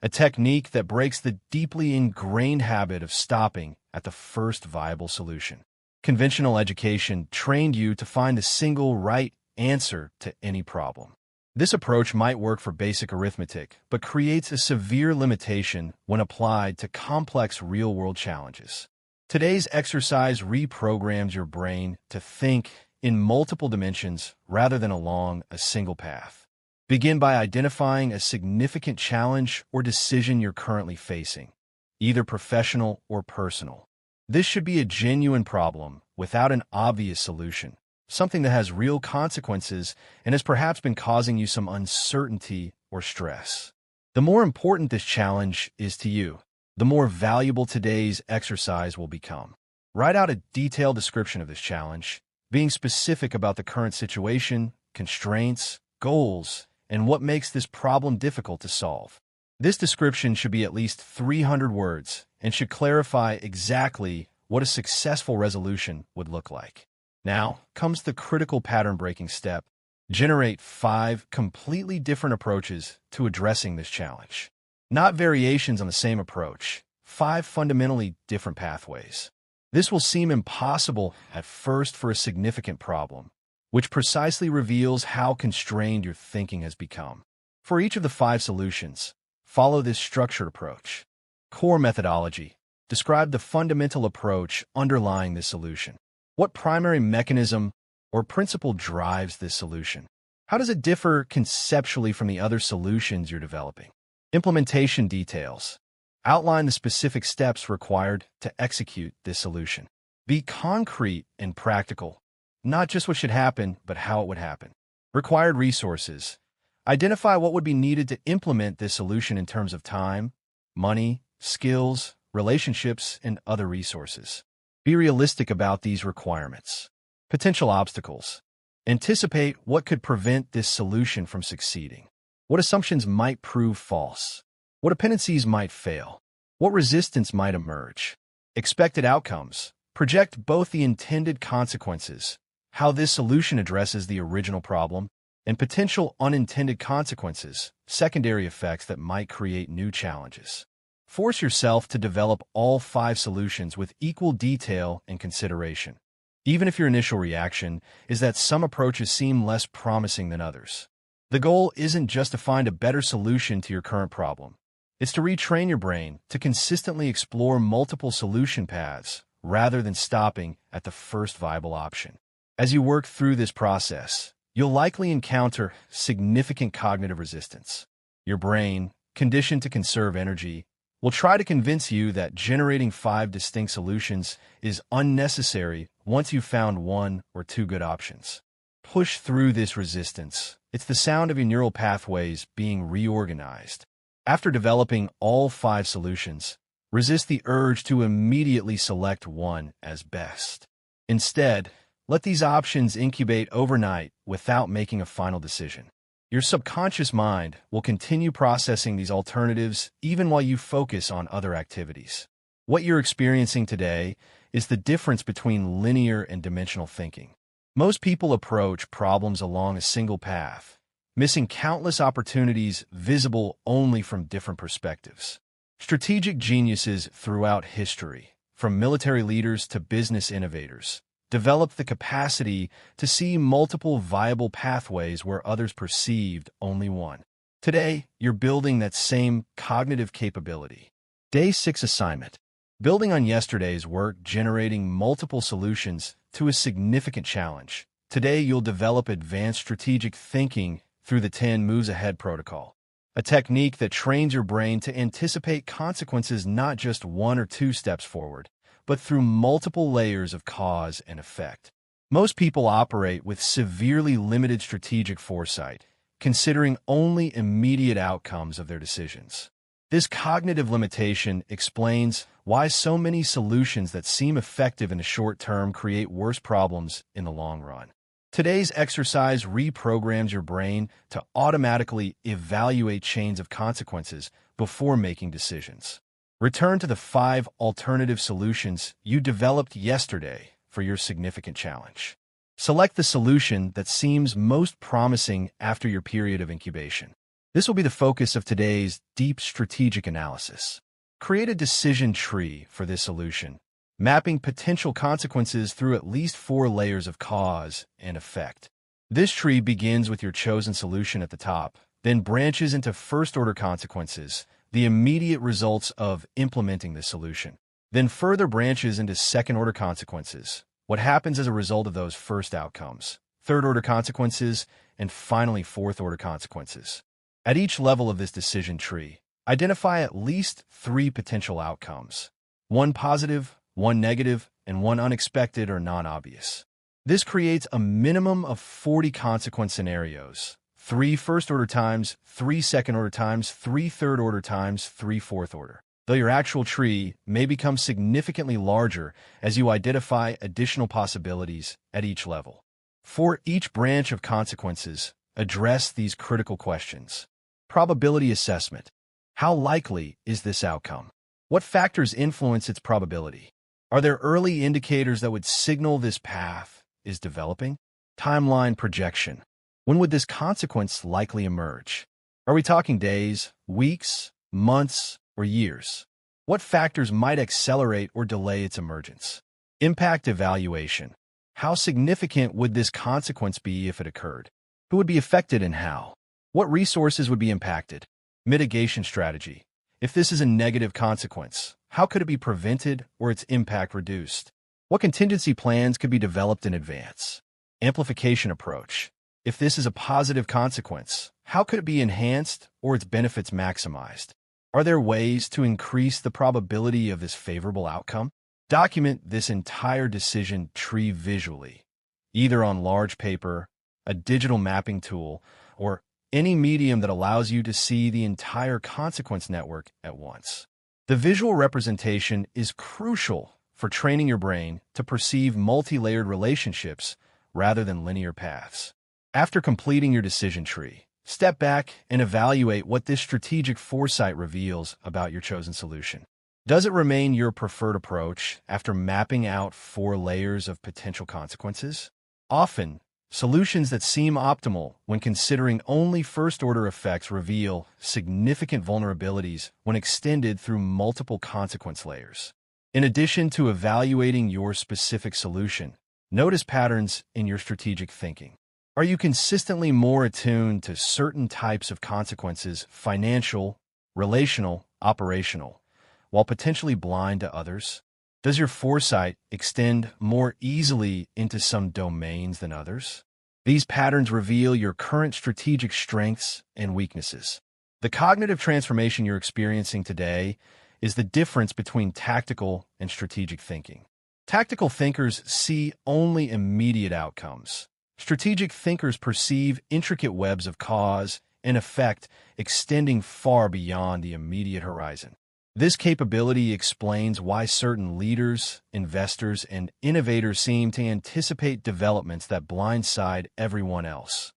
a technique that breaks the deeply ingrained habit of stopping at the first viable solution. Conventional education trained you to find the single right answer to any problem. This approach might work for basic arithmetic, but creates a severe limitation when applied to complex real-world challenges. Today's exercise reprograms your brain to think in multiple dimensions rather than along a single path. Begin by identifying a significant challenge or decision you're currently facing, either professional or personal. This should be a genuine problem without an obvious solution, something that has real consequences and has perhaps been causing you some uncertainty or stress. The more important this challenge is to you, the more valuable today's exercise will become. Write out a detailed description of this challenge, being specific about the current situation, constraints, goals, and what makes this problem difficult to solve. This description should be at least 300 words and should clarify exactly what a successful resolution would look like. Now comes the critical pattern-breaking step. Generate 5 completely different approaches to addressing this challenge. Not variations on the same approach, 5 fundamentally different pathways. This will seem impossible at first for a significant problem, which precisely reveals how constrained your thinking has become. For each of the 5 solutions, follow this structured approach. Core methodology. Describe the fundamental approach underlying this solution. What primary mechanism or principle drives this solution? How does it differ conceptually from the other solutions you're developing? Implementation details. Outline the specific steps required to execute this solution. Be concrete and practical, not just what should happen, but how it would happen. Required resources. Identify what would be needed to implement this solution in terms of time, money, skills, relationships, and other resources. Be realistic about these requirements. Potential obstacles. Anticipate what could prevent this solution from succeeding. What assumptions might prove false? What dependencies might fail? What resistance might emerge? Expected outcomes. Project both the intended consequences, how this solution addresses the original problem, and potential unintended consequences, secondary effects that might create new challenges. Force yourself to develop all 5 solutions with equal detail and consideration, even if your initial reaction is that some approaches seem less promising than others. The goal isn't just to find a better solution to your current problem. It's to retrain your brain to consistently explore multiple solution paths rather than stopping at the first viable option. As you work through this process, you'll likely encounter significant cognitive resistance. Your brain, conditioned to conserve energy, will try to convince you that generating 5 distinct solutions is unnecessary once you've found 1 or 2 good options. Push through this resistance. It's the sound of your neural pathways being reorganized. After developing all 5 solutions, resist the urge to immediately select one as best. Instead, let these options incubate overnight without making a final decision. Your subconscious mind will continue processing these alternatives even while you focus on other activities. What you're experiencing today is the difference between linear and dimensional thinking. Most people approach problems along a single path, missing countless opportunities visible only from different perspectives. Strategic geniuses throughout history, from military leaders to business innovators, developed the capacity to see multiple viable pathways where others perceived only one. Today, you're building that same cognitive capability. Day 6 assignment. Building on yesterday's work generating multiple solutions to a significant challenge. Today, you'll develop advanced strategic thinking through the 10 Moves Ahead protocol, a technique that trains your brain to anticipate consequences not just 1 or 2 steps forward, but through multiple layers of cause and effect. Most people operate with severely limited strategic foresight, considering only immediate outcomes of their decisions. This cognitive limitation explains why so many solutions that seem effective in the short term create worse problems in the long run. Today's exercise reprograms your brain to automatically evaluate chains of consequences before making decisions. Return to the 5 alternative solutions you developed yesterday for your significant challenge. Select the solution that seems most promising after your period of incubation. This will be the focus of today's deep strategic analysis. Create a decision tree for this solution, mapping potential consequences through at least 4 layers of cause and effect. This tree begins with your chosen solution at the top, then branches into first-order consequences, the immediate results of implementing this solution, then further branches into second-order consequences, what happens as a result of those first outcomes, third-order consequences, and finally fourth-order consequences. At each level of this decision tree, identify at least 3 potential outcomes, 1 positive, 1 negative, and 1 unexpected or non-obvious. This creates a minimum of 40 consequence scenarios, 3 first-order times, 3 second-order times, 3 third-order times, 3 fourth-order. Though your actual tree may become significantly larger as you identify additional possibilities at each level. For each branch of consequences, address these critical questions. Probability assessment. How likely is this outcome? What factors influence its probability? Are there early indicators that would signal this path is developing? Timeline projection. When would this consequence likely emerge? Are we talking days, weeks, months, or years? What factors might accelerate or delay its emergence? Impact evaluation. How significant would this consequence be if it occurred? Who would be affected and how? What resources would be impacted? Mitigation strategy. If this is a negative consequence, how could it be prevented or its impact reduced? What contingency plans could be developed in advance? Amplification approach. If this is a positive consequence, how could it be enhanced or its benefits maximized? Are there ways to increase the probability of this favorable outcome? Document this entire decision tree visually, either on large paper, a digital mapping tool, or any medium that allows you to see the entire consequence network at once. The visual representation is crucial for training your brain to perceive multi-layered relationships rather than linear paths. After completing your decision tree, step back and evaluate what this strategic foresight reveals about your chosen solution. Does it remain your preferred approach after mapping out 4 layers of potential consequences? Often, Solutions that seem optimal when considering only first-order effects reveal significant vulnerabilities when extended through multiple consequence layers. In addition to evaluating your specific solution, notice patterns in your strategic thinking. Are you consistently more attuned to certain types of consequences, financial, relational, operational, while potentially blind to others? Does your foresight extend more easily into some domains than others? These patterns reveal your current strategic strengths and weaknesses. The cognitive transformation you're experiencing today is the difference between tactical and strategic thinking. Tactical thinkers see only immediate outcomes. Strategic thinkers perceive intricate webs of cause and effect extending far beyond the immediate horizon. This capability explains why certain leaders, investors, and innovators seem to anticipate developments that blindside everyone else.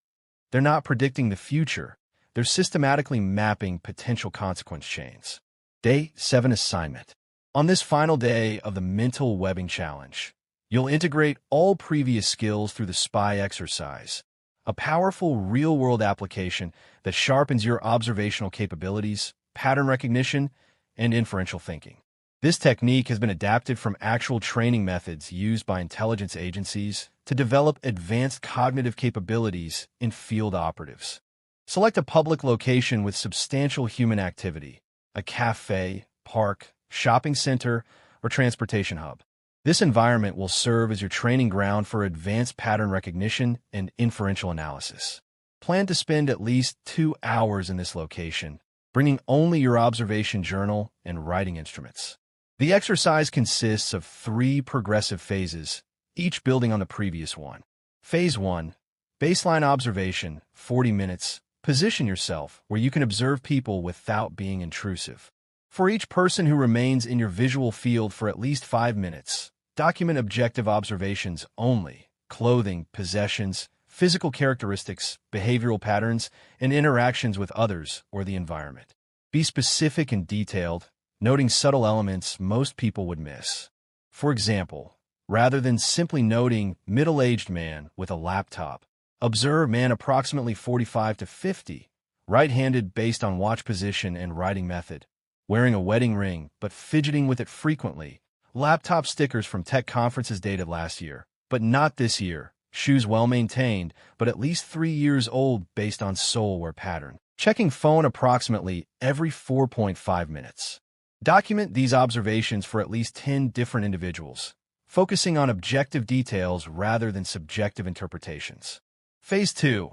They're not predicting the future, they're systematically mapping potential consequence chains. Day 7 Assignment. On this final day of the Mental Webbing Challenge, you'll integrate all previous skills through the SPY exercise, a powerful real-world application that sharpens your observational capabilities, pattern recognition, and inferential thinking. This technique has been adapted from actual training methods used by intelligence agencies to develop advanced cognitive capabilities in field operatives. Select a public location with substantial human activity, a cafe, park, shopping center, or transportation hub. This environment will serve as your training ground for advanced pattern recognition and inferential analysis. Plan to spend at least 2 hours in this location, bringing only your observation journal and writing instruments. The exercise consists of 3 progressive phases, each building on the previous one. Phase 1, baseline observation, 40 minutes. Position yourself where you can observe people without being intrusive. For each person who remains in your visual field for at least 5 minutes, document objective observations only: clothing, possessions, physical characteristics, behavioral patterns, and interactions with others or the environment. Be specific and detailed, noting subtle elements most people would miss. For example, rather than simply noting middle-aged man with a laptop, observe man approximately 45 to 50, right-handed based on watch position and writing method, wearing a wedding ring but fidgeting with it frequently, laptop stickers from tech conferences dated last year, but not this year, shoes well-maintained, but at least 3 years old based on sole wear pattern. Checking phone approximately every 4.5 minutes. Document these observations for at least 10 different individuals, focusing on objective details rather than subjective interpretations. Phase 2.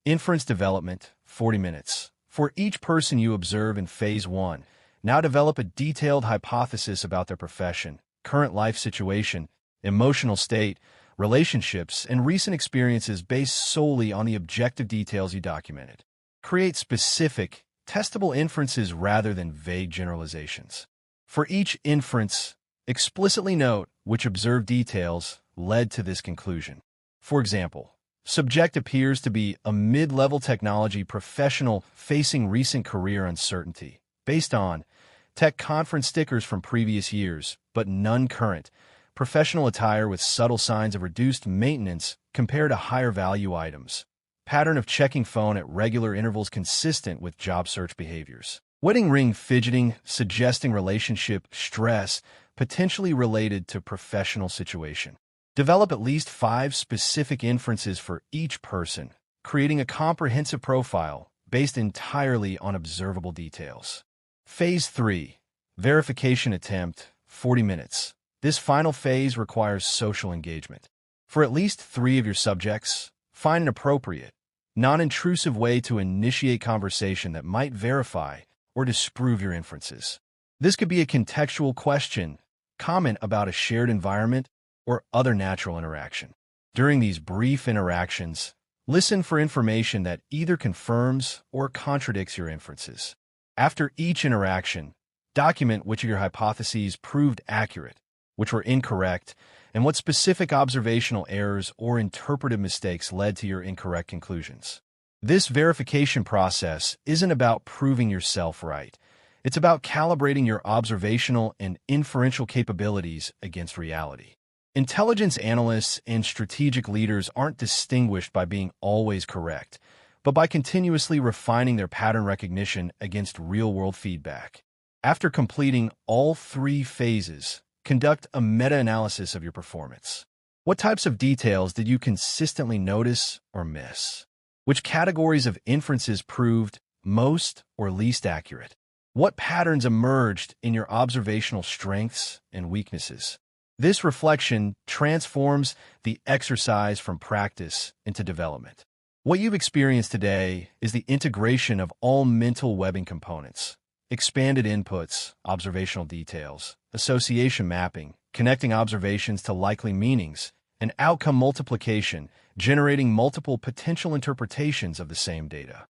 Inference development, 40 minutes. For each person you observe in Phase 1, now develop a detailed hypothesis about their profession, current life situation, emotional state, relationships, and recent experiences based solely on the objective details you documented. Create specific, testable inferences rather than vague generalizations. For each inference, explicitly note which observed details led to this conclusion. For example, subject appears to be a mid-level technology professional facing recent career uncertainty, based on tech conference stickers from previous years, but none current, professional attire with subtle signs of reduced maintenance compared to higher value items, pattern of checking phone at regular intervals consistent with job search behaviors, wedding ring fidgeting suggesting relationship stress potentially related to professional situation. Develop at least 5 specific inferences for each person, creating a comprehensive profile based entirely on observable details. Phase 3. Verification attempt, 40 minutes. This final phase requires social engagement. For at least 3 of your subjects, find an appropriate, non-intrusive way to initiate conversation that might verify or disprove your inferences. This could be a contextual question, comment about a shared environment, or other natural interaction. During these brief interactions, listen for information that either confirms or contradicts your inferences. After each interaction, document which of your hypotheses proved accurate, which were incorrect, and what specific observational errors or interpretive mistakes led to your incorrect conclusions. This verification process isn't about proving yourself right. It's about calibrating your observational and inferential capabilities against reality. Intelligence analysts and strategic leaders aren't distinguished by being always correct, but by continuously refining their pattern recognition against real-world feedback. After completing all three phases, conduct a meta-analysis of your performance. What types of details did you consistently notice or miss? Which categories of inferences proved most or least accurate? What patterns emerged in your observational strengths and weaknesses? This reflection transforms the exercise from practice into development. What you've experienced today is the integration of all mental webbing components: expanded inputs, observational details, association mapping, connecting observations to likely meanings, and outcome multiplication, generating multiple potential interpretations of the same data.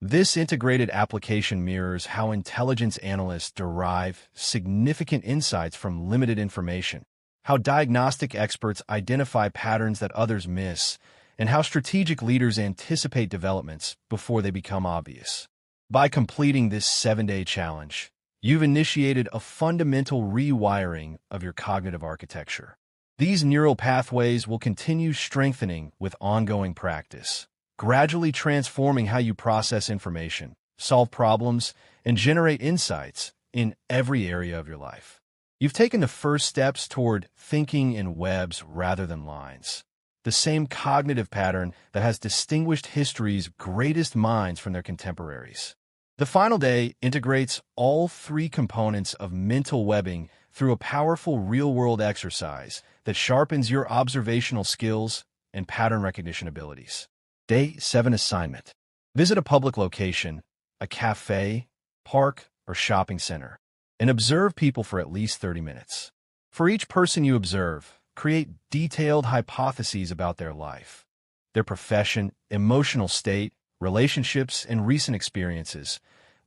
This integrated application mirrors how intelligence analysts derive significant insights from limited information, how diagnostic experts identify patterns that others miss, and how strategic leaders anticipate developments before they become obvious. By completing this 7-day challenge, you've initiated a fundamental rewiring of your cognitive architecture. These neural pathways will continue strengthening with ongoing practice, gradually transforming how you process information, solve problems, and generate insights in every area of your life. You've taken the first steps toward thinking in webs rather than lines, the same cognitive pattern that has distinguished history's greatest minds from their contemporaries. The final day integrates all three components of mental webbing through a powerful real-world exercise that sharpens your observational skills and pattern recognition abilities. Day 7 assignment. Visit a public location, a cafe, park, or shopping center, and observe people for at least 30 minutes. For each person you observe, create detailed hypotheses about their life, their profession, emotional state, relationships, and recent experiences,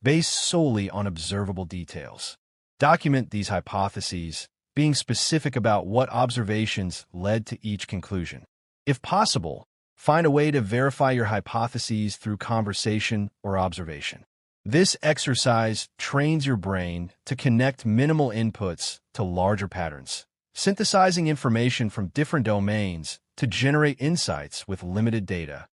based solely on observable details. Document these hypotheses, being specific about what observations led to each conclusion. If possible, find a way to verify your hypotheses through conversation or observation. This exercise trains your brain to connect minimal inputs to larger patterns, synthesizing information from different domains to generate insights with limited data,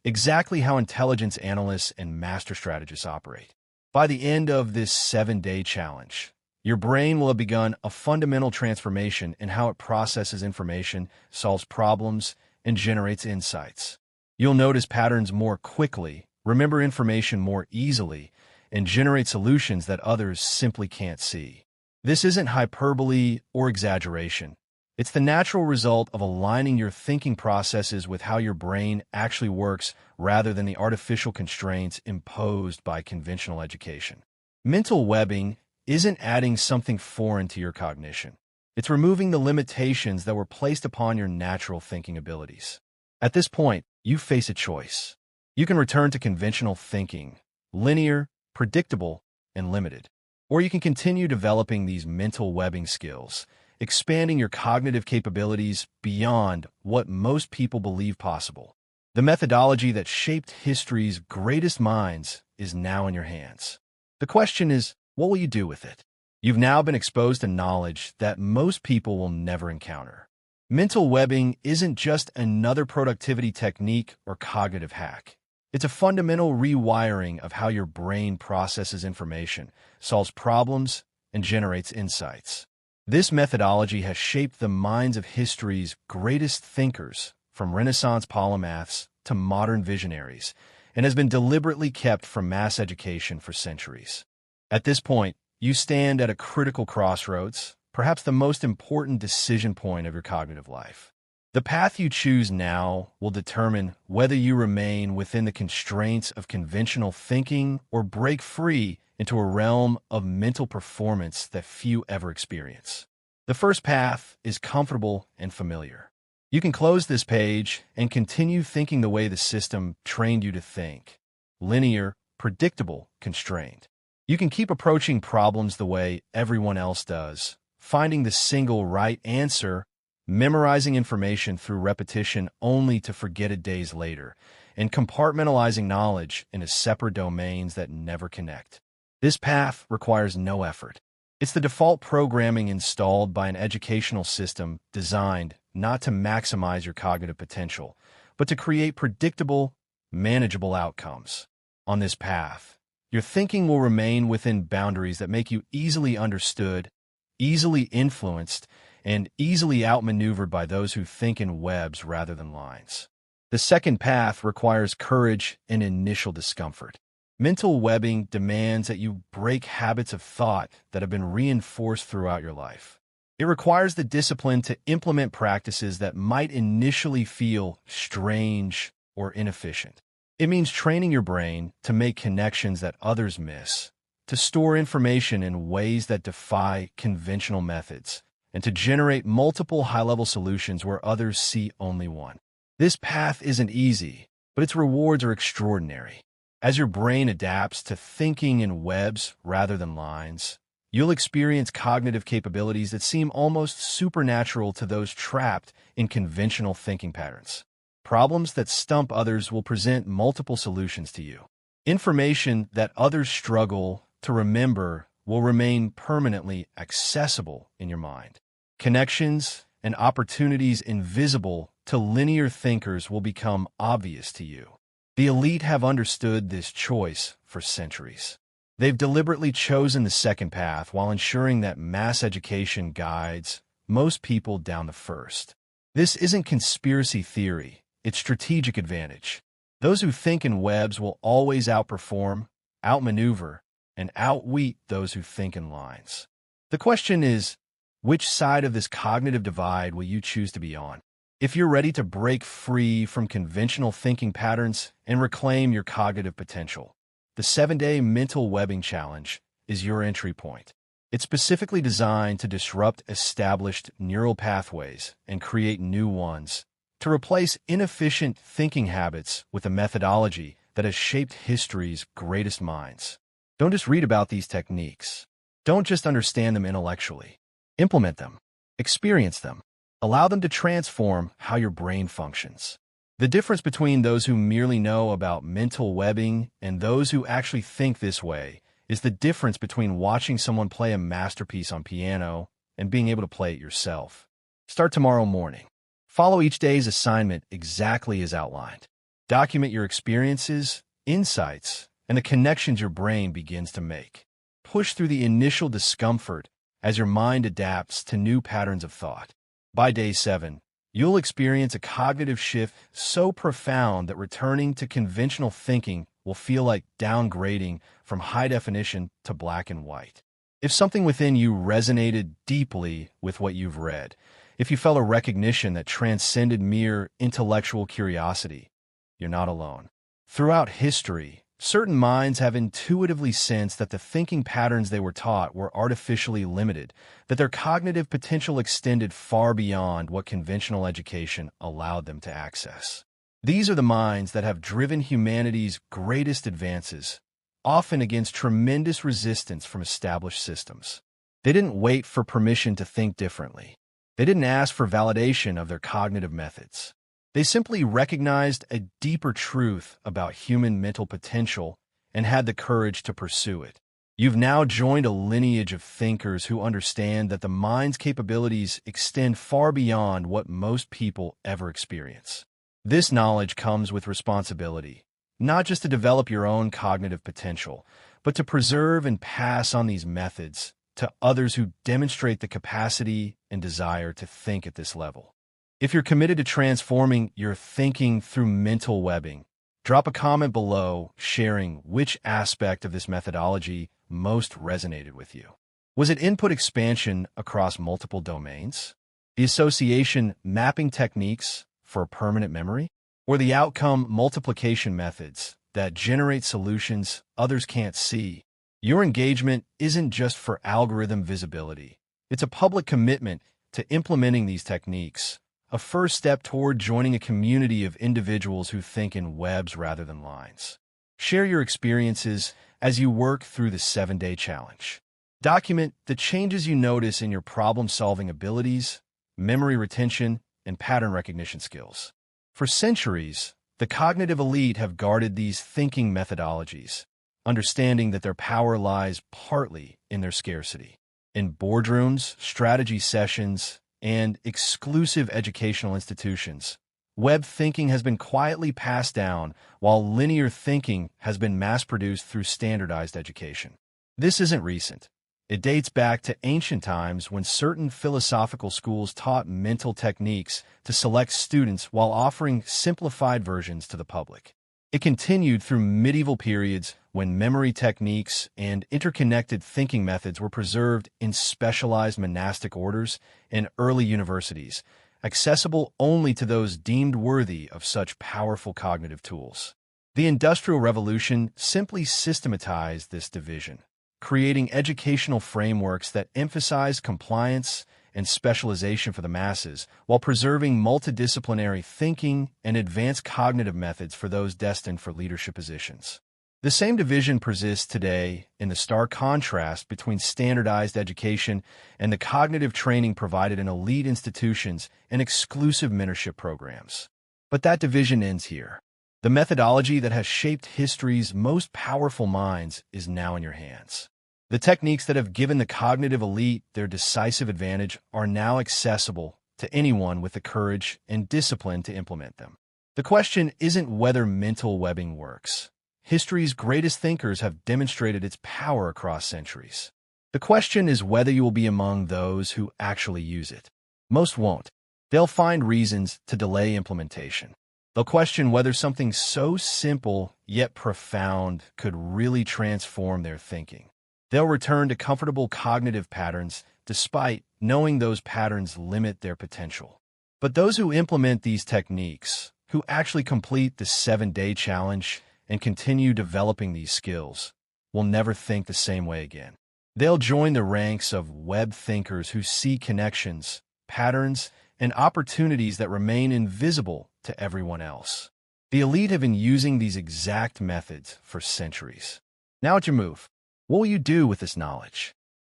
exactly how intelligence analysts and master strategists operate. By the end of this 7-day challenge, your brain will have begun a fundamental transformation in how it processes information, solves problems, and generates insights. You'll notice patterns more quickly, remember information more easily, and generate solutions that others simply can't see. This isn't hyperbole or exaggeration. It's the natural result of aligning your thinking processes with how your brain actually works rather than the artificial constraints imposed by conventional education. Mental webbing isn't adding something foreign to your cognition. It's removing the limitations that were placed upon your natural thinking abilities. At this point, you face a choice. You can return to conventional thinking, linear, predictable, and limited. Or you can continue developing these mental webbing skills, expanding your cognitive capabilities beyond what most people believe possible. The methodology that shaped history's greatest minds is now in your hands. The question is, what will you do with it? You've now been exposed to knowledge that most people will never encounter. Mental webbing isn't just another productivity technique or cognitive hack. It's a fundamental rewiring of how your brain processes information, solves problems, and generates insights. This methodology has shaped the minds of history's greatest thinkers, from Renaissance polymaths to modern visionaries, and has been deliberately kept from mass education for centuries. At this point, you stand at a critical crossroads, perhaps the most important decision point of your cognitive life. The path you choose now will determine whether you remain within the constraints of conventional thinking or break free into a realm of mental performance that few ever experience. The first path is comfortable and familiar. You can close this page and continue thinking the way the system trained you to think: linear, predictable, constrained. You can keep approaching problems the way everyone else does, finding the single right answer, memorizing information through repetition only to forget it days later, and compartmentalizing knowledge into separate domains that never connect. This path requires no effort. It's the default programming installed by an educational system designed not to maximize your cognitive potential, but to create predictable, manageable outcomes. On this path, your thinking will remain within boundaries that make you easily understood, easily influenced, and easily outmaneuvered by those who think in webs rather than lines. The second path requires courage and initial discomfort. Mental webbing demands that you break habits of thought that have been reinforced throughout your life. It requires the discipline to implement practices that might initially feel strange or inefficient. It means training your brain to make connections that others miss, to store information in ways that defy conventional methods, and to generate multiple high-level solutions where others see only one. This path isn't easy, but its rewards are extraordinary. As your brain adapts to thinking in webs rather than lines, you'll experience cognitive capabilities that seem almost supernatural to those trapped in conventional thinking patterns. Problems that stump others will present multiple solutions to you. Information that others struggle to remember will remain permanently accessible in your mind. Connections and opportunities invisible to linear thinkers will become obvious to you. The elite have understood this choice for centuries. They've deliberately chosen the second path while ensuring that mass education guides most people down the first. This isn't conspiracy theory, it's strategic advantage. Those who think in webs will always outperform, outmaneuver, and outwit those who think in lines. The question is, which side of this cognitive divide will you choose to be on? If you're ready to break free from conventional thinking patterns and reclaim your cognitive potential, the 7-Day Mental Webbing Challenge is your entry point. It's specifically designed to disrupt established neural pathways and create new ones, to replace inefficient thinking habits with a methodology that has shaped history's greatest minds. Don't just read about these techniques. Don't just understand them intellectually. Implement them. Experience them. Allow them to transform how your brain functions. The difference between those who merely know about mental webbing and those who actually think this way is the difference between watching someone play a masterpiece on piano and being able to play it yourself. Start tomorrow morning. Follow each day's assignment exactly as outlined. Document your experiences, insights, and the connections your brain begins to make. Push through the initial discomfort as your mind adapts to new patterns of thought. By day 7, you'll experience a cognitive shift so profound that returning to conventional thinking will feel like downgrading from high definition to black and white. If something within you resonated deeply with what you've read, if you felt a recognition that transcended mere intellectual curiosity, you're not alone. Throughout history, certain minds have intuitively sensed that the thinking patterns they were taught were artificially limited, that their cognitive potential extended far beyond what conventional education allowed them to access. These are the minds that have driven humanity's greatest advances, often against tremendous resistance from established systems. They didn't wait for permission to think differently. They didn't ask for validation of their cognitive methods. They simply recognized a deeper truth about human mental potential and had the courage to pursue it. You've now joined a lineage of thinkers who understand that the mind's capabilities extend far beyond what most people ever experience. This knowledge comes with responsibility, not just to develop your own cognitive potential, but to preserve and pass on these methods to others who demonstrate the capacity and desire to think at this level. If you're committed to transforming your thinking through mental webbing, drop a comment below sharing which aspect of this methodology most resonated with you. Was it input expansion across multiple domains? The association mapping techniques for permanent memory? Or the outcome multiplication methods that generate solutions others can't see? Your engagement isn't just for algorithm visibility. It's a public commitment to implementing these techniques, a first step toward joining a community of individuals who think in webs rather than lines. Share your experiences as you work through the 7-Day Challenge. Document the changes you notice in your problem-solving abilities, memory retention, and pattern recognition skills. For centuries, the cognitive elite have guarded these thinking methodologies, understanding that their power lies partly in their scarcity. In boardrooms, strategy sessions, and exclusive educational institutions. Web thinking has been quietly passed down, while linear thinking has been mass-produced through standardized education. This isn't recent. It dates back to ancient times when certain philosophical schools taught mental techniques to select students while offering simplified versions to the public. It continued through medieval periods when memory techniques and interconnected thinking methods were preserved in specialized monastic orders and early universities, accessible only to those deemed worthy of such powerful cognitive tools. The Industrial Revolution simply systematized this division, creating educational frameworks that emphasize compliance and specialization for the masses, while preserving multidisciplinary thinking and advanced cognitive methods for those destined for leadership positions. The same division persists today in the stark contrast between standardized education and the cognitive training provided in elite institutions and exclusive mentorship programs. But that division ends here. The methodology that has shaped history's most powerful minds is now in your hands. The techniques that have given the cognitive elite their decisive advantage are now accessible to anyone with the courage and discipline to implement them. The question isn't whether mental webbing works. History's greatest thinkers have demonstrated its power across centuries. The question is whether you will be among those who actually use it. Most won't. They'll find reasons to delay implementation. They'll question whether something so simple yet profound could really transform their thinking. They'll return to comfortable cognitive patterns despite knowing those patterns limit their potential. But those who implement these techniques, who actually complete the 7-day challenge and continue developing these skills, will never think the same way again. They'll join the ranks of web thinkers who see connections, patterns, and opportunities that remain invisible to everyone else. The elite have been using these exact methods for centuries. Now it's your move. What will you do with this knowledge?